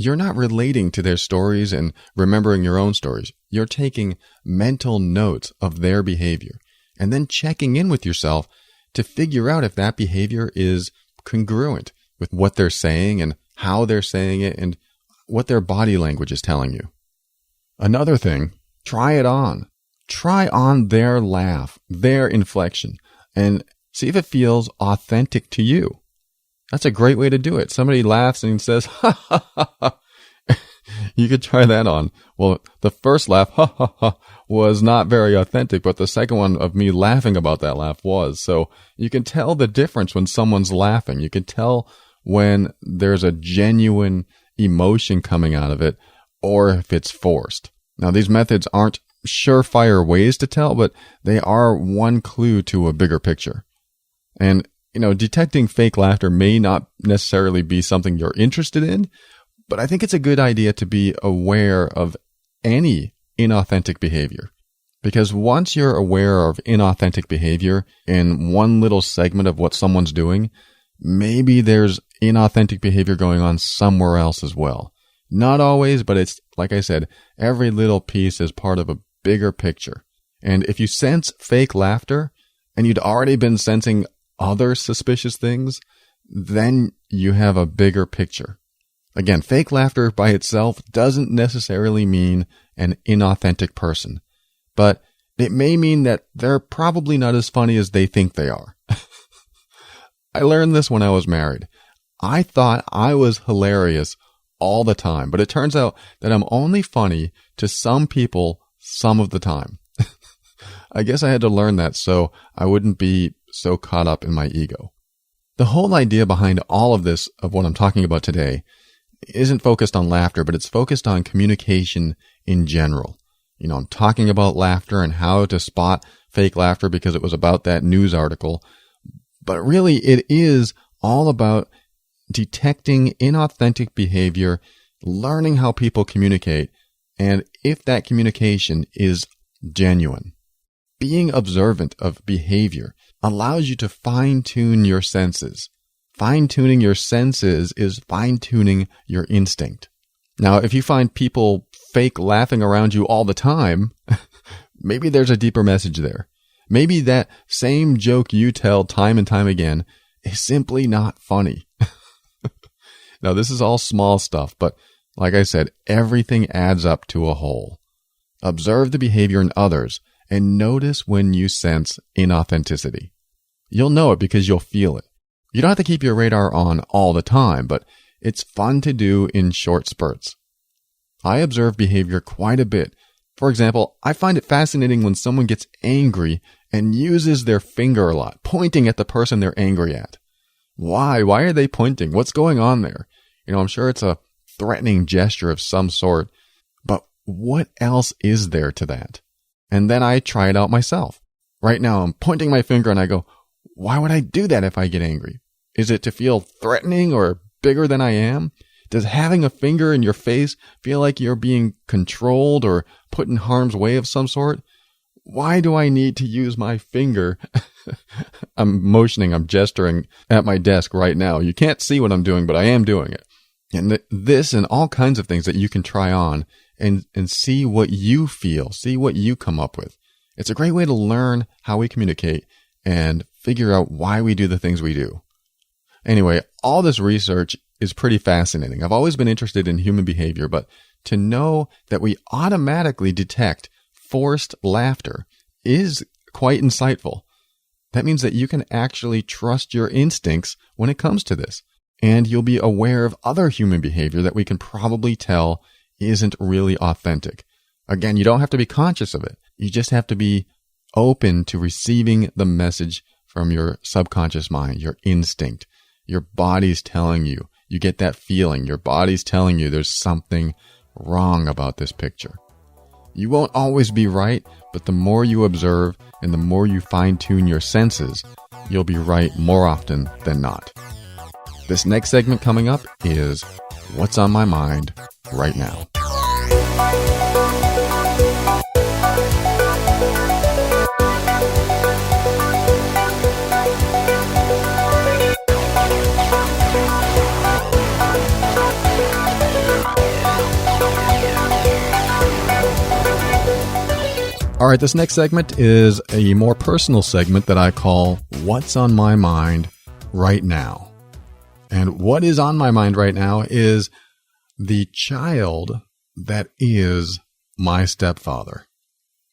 A: you're not relating to their stories and remembering your own stories. You're taking mental notes of their behavior and then checking in with yourself to figure out if that behavior is congruent with what they're saying and how they're saying it and what their body language is telling you. Another thing, try it on. Try on their laugh, their inflection, and see if it feels authentic to you. That's a great way to do it. Somebody laughs and says, "Ha ha ha ha." You could try that on. Well, the first laugh, "ha ha ha," was not very authentic, but the second one of me laughing about that laugh was. So you can tell the difference when someone's laughing. You can tell when there's a genuine emotion coming out of it or if it's forced. Now, these methods aren't surefire ways to tell, but they are one clue to a bigger picture. And detecting fake laughter may not necessarily be something you're interested in, but I think it's a good idea to be aware of any inauthentic behavior. Because once you're aware of inauthentic behavior in one little segment of what someone's doing, maybe there's inauthentic behavior going on somewhere else as well. Not always, but it's, like I said, every little piece is part of a bigger picture. And if you sense fake laughter, and you'd already been sensing other suspicious things, then you have a bigger picture. Again, fake laughter by itself doesn't necessarily mean an inauthentic person, but it may mean that they're probably not as funny as they think they are. I learned this when I was married. I thought I was hilarious all the time, but it turns out that I'm only funny to some people some of the time. I guess I had to learn that so I wouldn't be so caught up in my ego. The whole idea behind all of this, of what I'm talking about today, isn't focused on laughter, but it's focused on communication in general. I'm talking about laughter and how to spot fake laughter because it was about that news article. But really, it is all about detecting inauthentic behavior, learning how people communicate, and if that communication is genuine. Being observant of behavior allows you to fine-tune your senses. Fine-tuning your senses is fine-tuning your instinct. Now, if you find people fake laughing around you all the time, maybe there's a deeper message there. Maybe that same joke you tell time and time again is simply not funny. Now, this is all small stuff, but like I said, everything adds up to a whole. Observe the behavior in others and notice when you sense inauthenticity. You'll know it because you'll feel it. You don't have to keep your radar on all the time, but it's fun to do in short spurts. I observe behavior quite a bit. For example, I find it fascinating when someone gets angry and uses their finger a lot, pointing at the person they're angry at. Why? Why are they pointing? What's going on there? I'm sure it's a threatening gesture of some sort, but what else is there to that? And then I try it out myself. Right now, I'm pointing my finger and I go, why would I do that if I get angry? Is it to feel threatening or bigger than I am? Does having a finger in your face feel like you're being controlled or put in harm's way of some sort? Why do I need to use my finger? I'm motioning, I'm gesturing at my desk right now. You can't see what I'm doing, but I am doing it. And this and all kinds of things that you can try on and see what you feel, see what you come up with. It's a great way to learn how we communicate and figure out why we do the things we do. Anyway, all this research is pretty fascinating. I've always been interested in human behavior, but to know that we automatically detect forced laughter is quite insightful. That means that you can actually trust your instincts when it comes to this. And you'll be aware of other human behavior that we can probably tell isn't really authentic. Again, you don't have to be conscious of it. You just have to be open to receiving the message from your subconscious mind, your instinct. Your body's telling you. You get that feeling. Your body's telling you there's something wrong about this picture. You won't always be right, but the more you observe and the more you fine-tune your senses, you'll be right more often than not. This next segment coming up is What's on My Mind Right Now. All right, this next segment is a more personal segment that I call What's on My Mind Right Now. And what is on my mind right now is the child that is my stepfather.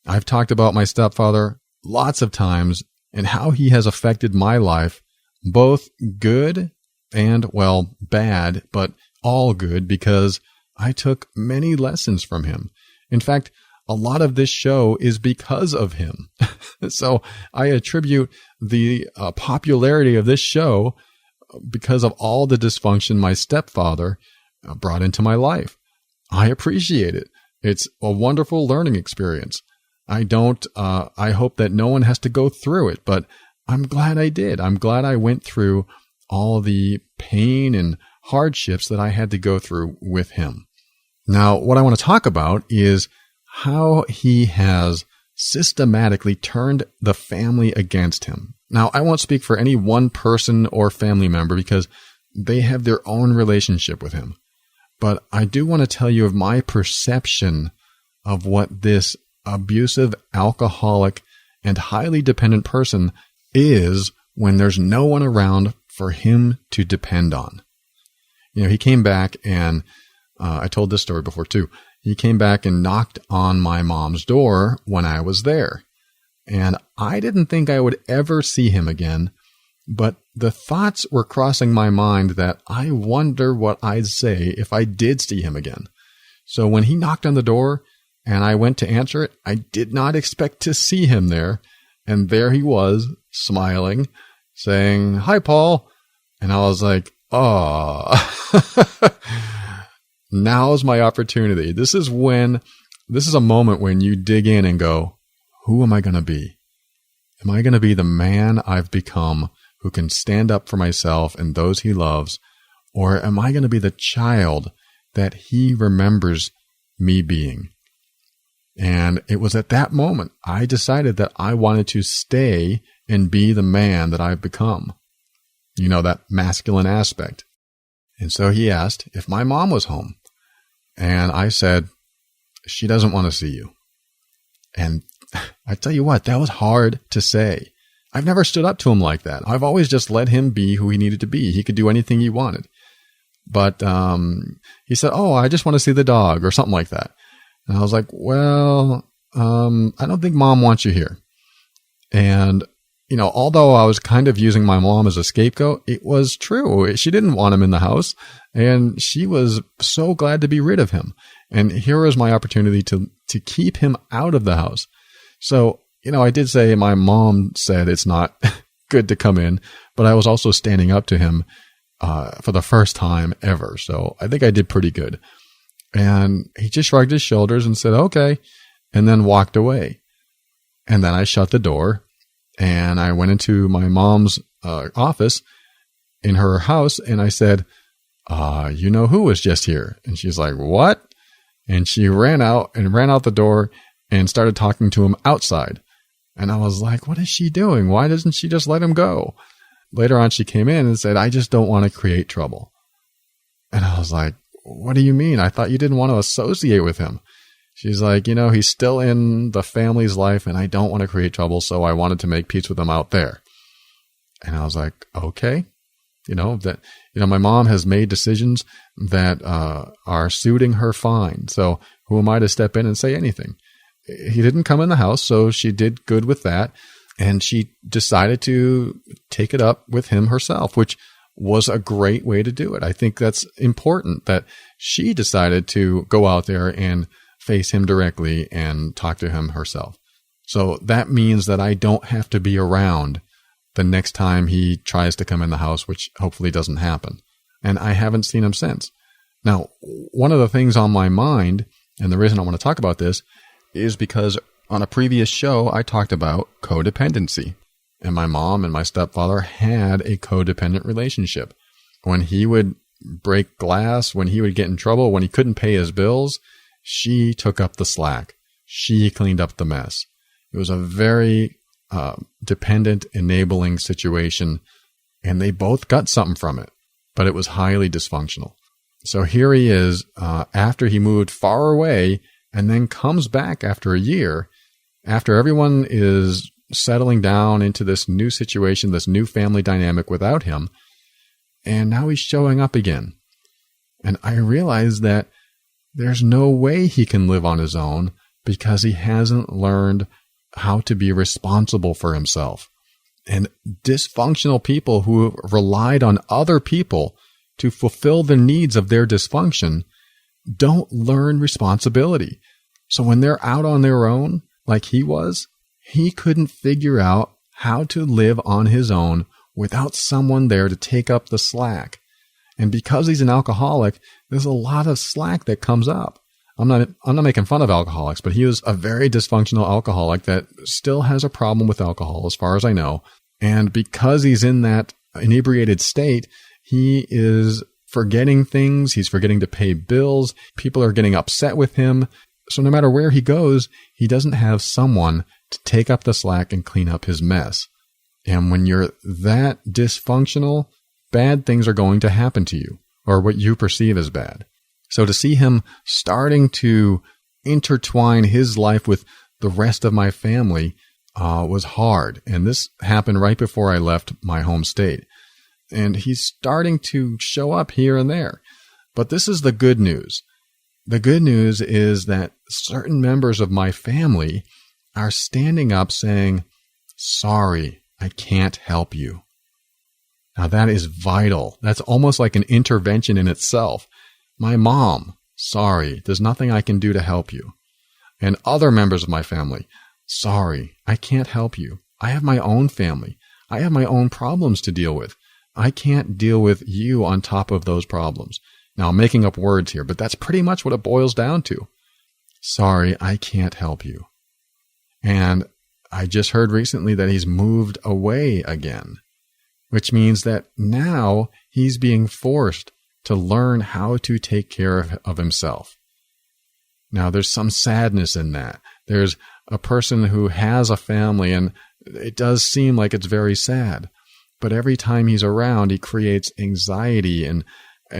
A: I've talked about my stepfather lots of times and how he has affected my life, both good and, well, bad, but all good because I took many lessons from him. In fact, a lot of this show is because of him. So I attribute the popularity of this show because of all the dysfunction my stepfather brought into my life. I appreciate it. It's a wonderful learning experience. I hope that no one has to go through it, but I'm glad I did. I'm glad I went through all the pain and hardships that I had to go through with him. Now, what I want to talk about is how he has systematically turned the family against him. Now, I won't speak for any one person or family member because they have their own relationship with him. But I do want to tell you of my perception of what this abusive, alcoholic, and highly dependent person is when there's no one around for him to depend on. He came back and I told this story before too. He came back and knocked on my mom's door when I was there. And I didn't think I would ever see him again, but the thoughts were crossing my mind that I wonder what I'd say if I did see him again. So when he knocked on the door and I went to answer it, I did not expect to see him there. And there he was, smiling, saying, "Hi, Paul." And I was like, oh, now's my opportunity. This is a moment when you dig in and go, who am I going to be? Am I going to be the man I've become who can stand up for myself and those he loves? Or am I going to be the child that he remembers me being? And it was at that moment I decided that I wanted to stay and be the man that I've become. That masculine aspect. And so he asked if my mom was home. And I said, she doesn't want to see you. And I tell you what, that was hard to say. I've never stood up to him like that. I've always just let him be who he needed to be. He could do anything he wanted. But he said, oh, I just want to see the dog or something like that. And I was like, well, I don't think Mom wants you here. And, although I was kind of using my mom as a scapegoat, it was true. She didn't want him in the house, and she was so glad to be rid of him. And here was my opportunity to keep him out of the house. So, I did say my mom said it's not good to come in, but I was also standing up to him for the first time ever. So I think I did pretty good. And he just shrugged his shoulders and said, okay, and then walked away. And then I shut the door and I went into my mom's office in her house and I said, you know who was just here? And she's like, what? And she ran out the door and started talking to him outside. And I was like, what is she doing? Why doesn't she just let him go? Later on, she came in and said, I just don't want to create trouble. And I was like, what do you mean? I thought you didn't want to associate with him. She's like, he's still in the family's life and I don't want to create trouble. So I wanted to make peace with him out there. And I was like, okay. My mom has made decisions that are suiting her fine. So who am I to step in and say anything? He didn't come in the house, so she did good with that. And she decided to take it up with him herself, which was a great way to do it. I think that's important that she decided to go out there and face him directly and talk to him herself. So that means that I don't have to be around the next time he tries to come in the house, which hopefully doesn't happen. And I haven't seen him since. Now, one of the things on my mind, and the reason I want to talk about this, is because on a previous show, I talked about codependency. And my mom and my stepfather had a codependent relationship. When he would break glass, when he would get in trouble, when he couldn't pay his bills, she took up the slack. She cleaned up the mess. It was a very dependent, enabling situation, and they both got something from it, but it was highly dysfunctional. So here he is, after he moved far away, and then comes back after a year, after everyone is settling down into this new situation, this new family dynamic without him, and now he's showing up again. And I realize that there's no way he can live on his own because he hasn't learned how to be responsible for himself. And dysfunctional people who relied on other people to fulfill the needs of their dysfunction don't learn responsibility. So when they're out on their own, like he was, he couldn't figure out how to live on his own without someone there to take up the slack. And because he's an alcoholic, there's a lot of slack that comes up. I'm not making fun of alcoholics, but he was a very dysfunctional alcoholic that still has a problem with alcohol, as far as I know. And because he's in that inebriated state, he is forgetting things. He's forgetting to pay bills. People are getting upset with him. So no matter where he goes, he doesn't have someone to take up the slack and clean up his mess. And when you're that dysfunctional, bad things are going to happen to you, or what you perceive as bad. So to see him starting to intertwine his life with the rest of my family was hard. And this happened right before I left my home state. And he's starting to show up here and there. But this is the good news. The good news is that certain members of my family are standing up saying, sorry, I can't help you. Now that is vital. That's almost like an intervention in itself. My mom, sorry, there's nothing I can do to help you. And other members of my family, sorry, I can't help you. I have my own family. I have my own problems to deal with. I can't deal with you on top of those problems. Now, I'm making up words here, but that's pretty much what it boils down to. Sorry, I can't help you. And I just heard recently that he's moved away again, which means that now he's being forced to learn how to take care of himself. Now, there's some sadness in that. There's a person who has a family, and it does seem like it's very sad. But every time he's around, he creates anxiety and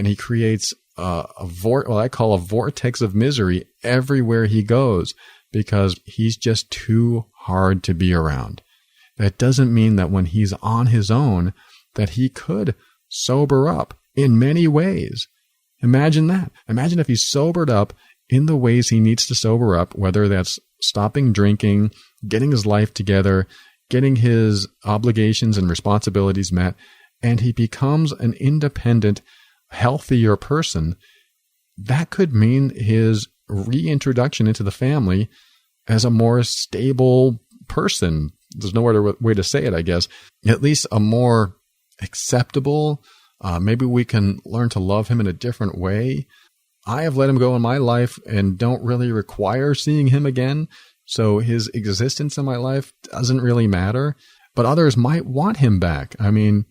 A: he creates what I call a vortex of misery everywhere he goes because he's just too hard to be around. That doesn't mean that when he's on his own that he could sober up in many ways. Imagine that. Imagine if he sobered up in the ways he needs to sober up, whether that's stopping drinking, getting his life together, getting his obligations and responsibilities met, and he becomes an independent, healthier person, that could mean his reintroduction into the family as a more stable person. There's no other way to say it, I guess. At least a more acceptable, maybe we can learn to love him in a different way. I have let him go in my life and don't really require seeing him again. So his existence in my life doesn't really matter. But others might want him back. I mean,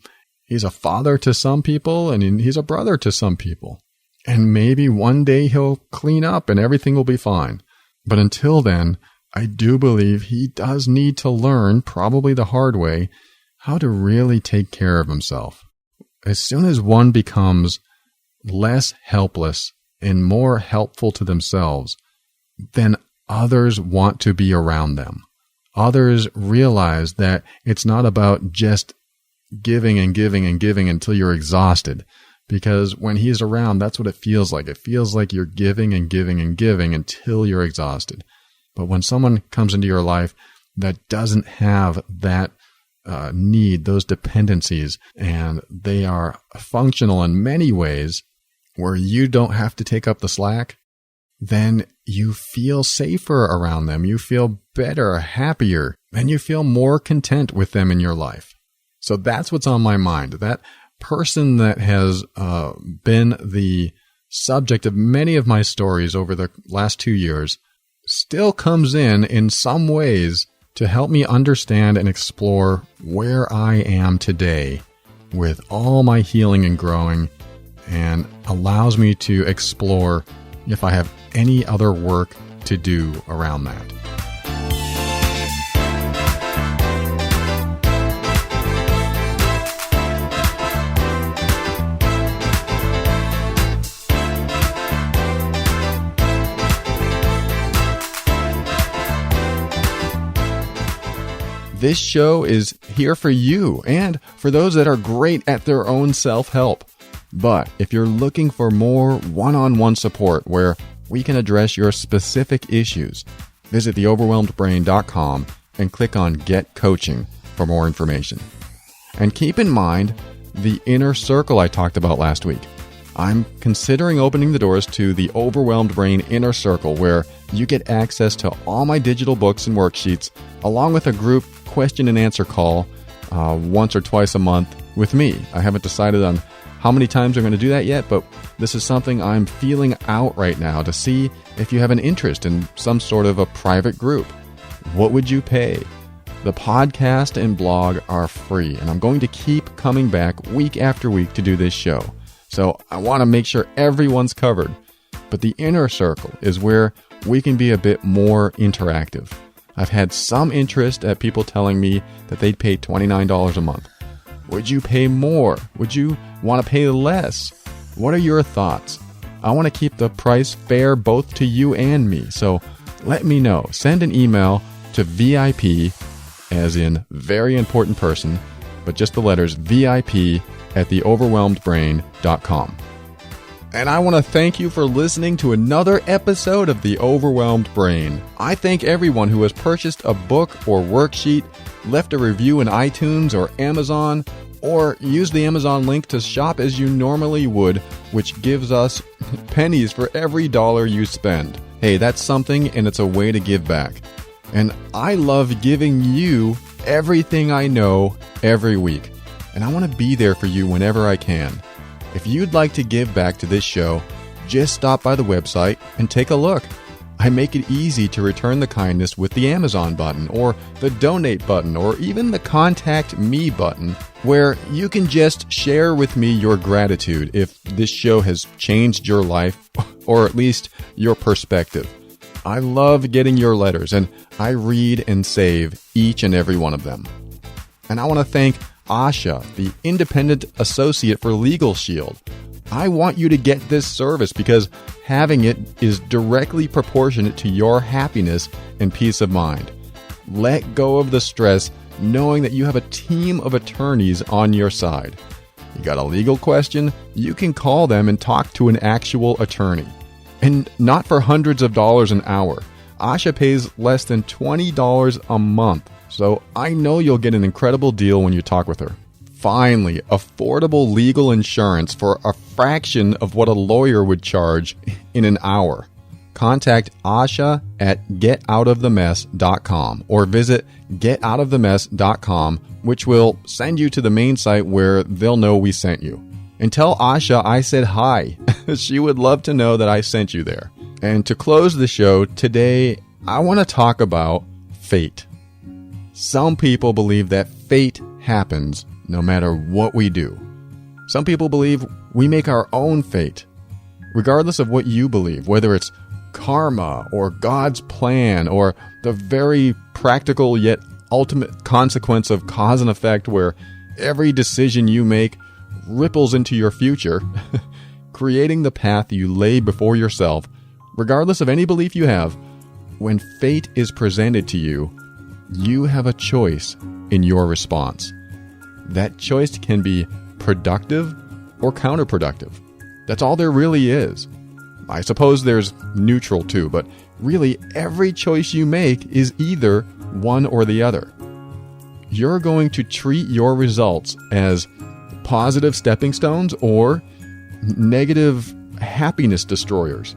A: he's a father to some people and he's a brother to some people. And maybe one day he'll clean up and everything will be fine. But until then, I do believe he does need to learn, probably the hard way, how to really take care of himself. As soon as one becomes less helpless and more helpful to themselves, then others want to be around them. Others realize that it's not about just giving and giving and giving until you're exhausted. Because when he's around, that's what it feels like. It feels like you're giving and giving and giving until you're exhausted. But when someone comes into your life that doesn't have that need, those dependencies, and they are functional in many ways where you don't have to take up the slack, then you feel safer around them. You feel better, happier, and you feel more content with them in your life. So that's what's on my mind. That person that has been the subject of many of my stories over the last 2 years still comes in some ways to help me understand and explore where I am today with all my healing and growing, and allows me to explore if I have any other work to do around that. This show is here for you and for those that are great at their own self-help. But if you're looking for more one-on-one support where we can address your specific issues, visit theoverwhelmedbrain.com and click on Get Coaching for more information. And keep in mind the inner circle I talked about last week. I'm considering opening the doors to the Overwhelmed Brain Inner Circle, where you get access to all my digital books and worksheets, along with a group question and answer call once or twice a month with me. I haven't decided on how many times I'm going to do that yet, but this is something I'm feeling out right now to see if you have an interest in some sort of a private group. What would you pay? The podcast and blog are free, and I'm going to keep coming back week after week to do this show. So I want to make sure everyone's covered. But the inner circle is where we can be a bit more interactive. I've had some interest at people telling me that they'd pay $29 a month. Would you pay more? Would you want to pay less? What are your thoughts? I want to keep the price fair both to you and me. So let me know. Send an email to VIP, as in very important person, but just the letters VIP at theoverwhelmedbrain.com. And I want to thank you for listening to another episode of The Overwhelmed Brain. I thank everyone who has purchased a book or worksheet, left a review in iTunes or Amazon, or used the Amazon link to shop as you normally would, which gives us pennies for every dollar you spend. Hey, that's something, and it's a way to give back. And I love giving you everything I know every week. And I want to be there for you whenever I can. If you'd like to give back to this show, just stop by the website and take a look. I make it easy to return the kindness with the Amazon button, or the donate button, or even the contact me button, where you can just share with me your gratitude if this show has changed your life, or at least your perspective. I love getting your letters, and I read and save each and every one of them. And I want to thank Asha, the independent associate for Legal Shield. I want you to get this service because having it is directly proportionate to your happiness and peace of mind. Let go of the stress knowing that you have a team of attorneys on your side. You got a legal question? You can call them and talk to an actual attorney. And not for hundreds of dollars an hour. Asha pays less than $20 a month, so I know you'll get an incredible deal when you talk with her. Finally, affordable legal insurance for a fraction of what a lawyer would charge in an hour. Contact Asha at getoutofthemess.com or visit getoutofthemess.com, which will send you to the main site where they'll know we sent you. And tell Asha I said hi. She would love to know that I sent you there. And to close the show, today I want to talk about fate. Some people believe that fate happens no matter what we do. Some people believe we make our own fate. Regardless of what you believe, whether it's karma or God's plan or the very practical yet ultimate consequence of cause and effect where every decision you make ripples into your future, creating the path you lay before yourself, regardless of any belief you have, when fate is presented to you, you have a choice in your response. That choice can be productive or counterproductive. That's all there really is. I suppose there's neutral too, but really every choice you make is either one or the other. You're going to treat your results as positive stepping stones or negative happiness destroyers.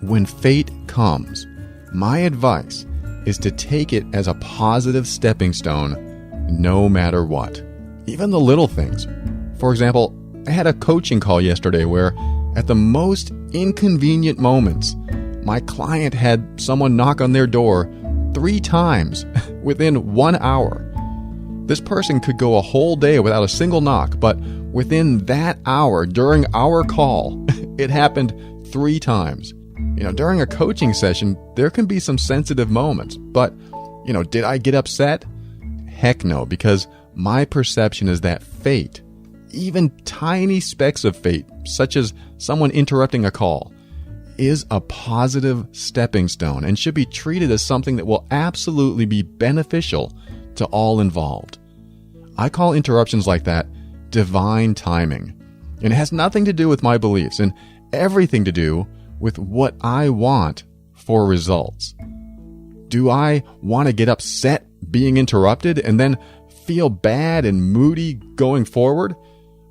A: When fate comes, my advice is to take it as a positive stepping stone no matter what. Even the little things. For example, I had a coaching call yesterday where at the most inconvenient moments, my client had someone knock on their door 3 times within 1 hour. This person could go a whole day without a single knock, but within that hour, during our call, it happened 3 times. During a coaching session, there can be some sensitive moments, but, did I get upset? Heck no, because my perception is that fate, even tiny specks of fate, such as someone interrupting a call, is a positive stepping stone and should be treated as something that will absolutely be beneficial to all involved. I call interruptions like that divine timing. And it has nothing to do with my beliefs and everything to do with what I want for results. Do I want to get upset being interrupted and then feel bad and moody going forward?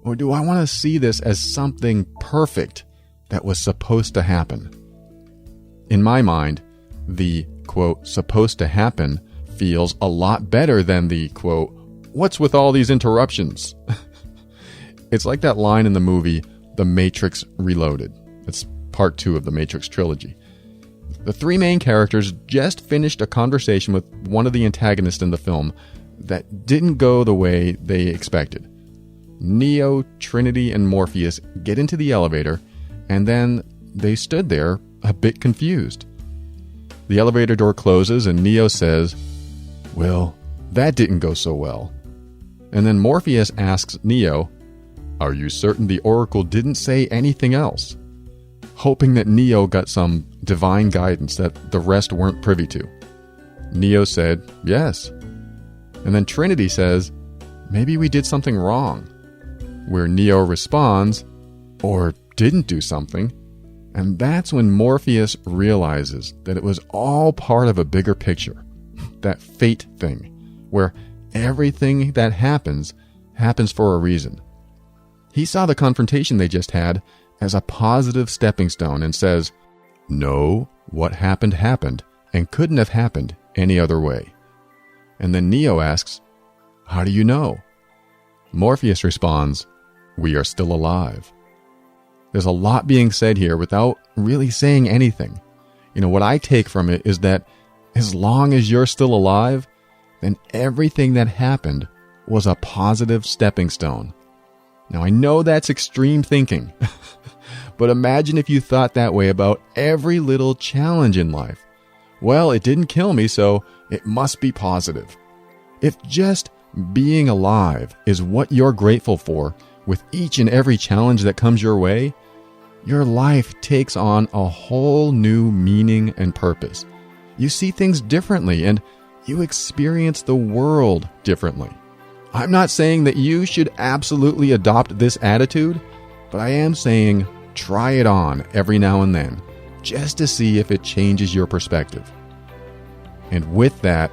A: Or do I want to see this as something perfect that was supposed to happen? In my mind, the, quote, supposed to happen feels a lot better than the, quote, what's with all these interruptions? It's like that line in the movie The Matrix Reloaded. It's part 2 of the Matrix trilogy. The 3 main characters just finished a conversation with one of the antagonists in the film that didn't go the way they expected. Neo, Trinity, and Morpheus get into the elevator, and then they stood there a bit confused. The elevator door closes, and Neo says, "Well, that didn't go so well." And then Morpheus asks Neo, "Are you certain the Oracle didn't say anything else?" Hoping that Neo got some divine guidance that the rest weren't privy to. Neo said, "Yes." And then Trinity says, "Maybe we did something wrong." Where Neo responds, or didn't do something, and that's when Morpheus realizes that it was all part of a bigger picture, that fate thing, where everything that happens for a reason. He saw the confrontation they just had as a positive stepping stone and says, "No, what happened happened and couldn't have happened any other way." And then Neo asks, "How do you know?" Morpheus responds, "We are still alive." There's a lot being said here without really saying anything. What I take from it is that as long as you're still alive, then everything that happened was a positive stepping stone. Now, I know that's extreme thinking, but imagine if you thought that way about every little challenge in life. Well, it didn't kill me, so it must be positive. If just being alive is what you're grateful for with each and every challenge that comes your way, your life takes on a whole new meaning and purpose. You see things differently and you experience the world differently. I'm not saying that you should absolutely adopt this attitude, but I am saying try it on every now and then just to see if it changes your perspective. And with that,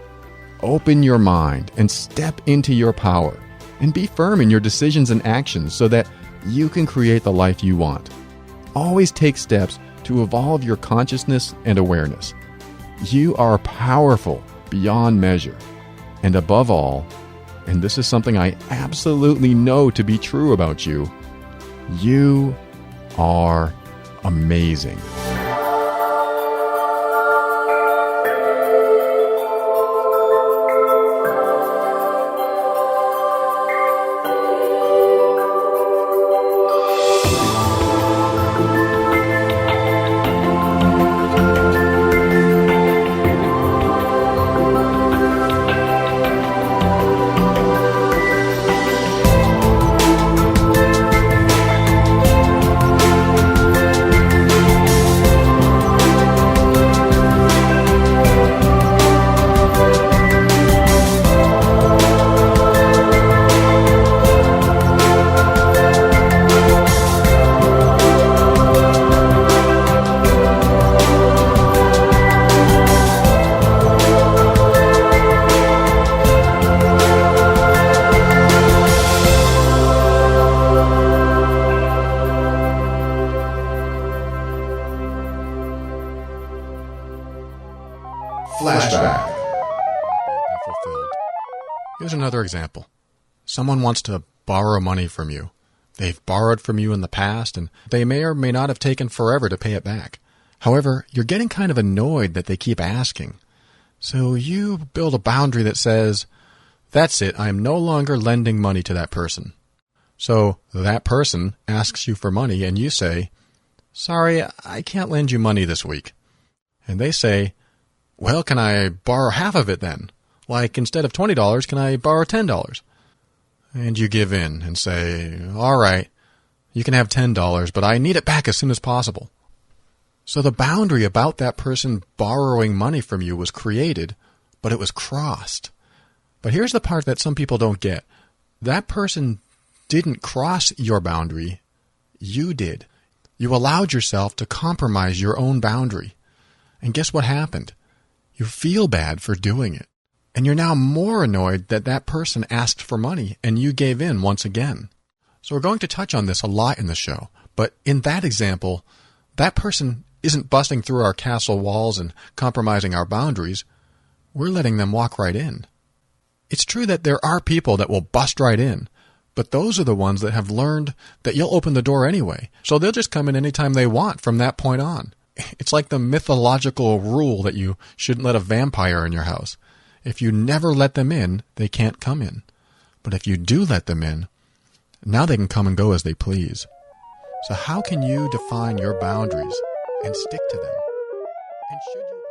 A: open your mind and step into your power and be firm in your decisions and actions so that you can create the life you want. Always take steps to evolve your consciousness and awareness. You are powerful beyond measure. And above all, and this is something I absolutely know to be true about you, you are amazing.
B: Flashback.
A: Fulfilled. Here's another example. Someone wants to borrow money from you. They've borrowed from you in the past, and they may or may not have taken forever to pay it back. However, you're getting kind of annoyed that they keep asking. So you build a boundary that says, that's it, I am no longer lending money to that person. So that person asks you for money, and you say, sorry, I can't lend you money this week. And they say, well, can I borrow half of it then? Like, instead of $20, can I borrow $10? And you give in and say, all right, you can have $10, but I need it back as soon as possible. So the boundary about that person borrowing money from you was created, but it was crossed. But here's the part that some people don't get. That person didn't cross your boundary. You did. You allowed yourself to compromise your own boundary. And guess what happened? You feel bad for doing it. And you're now more annoyed that that person asked for money and you gave in once again. So we're going to touch on this a lot in the show. But in that example, that person isn't busting through our castle walls and compromising our boundaries. We're letting them walk right in. It's true that there are people that will bust right in, but those are the ones that have learned that you'll open the door anyway. So they'll just come in anytime they want from that point on. It's like the mythological rule that you shouldn't let a vampire in your house. If you never let them in, they can't come in. But if you do let them in, now they can come and go as they please. So how can you define your boundaries and stick to them? And should you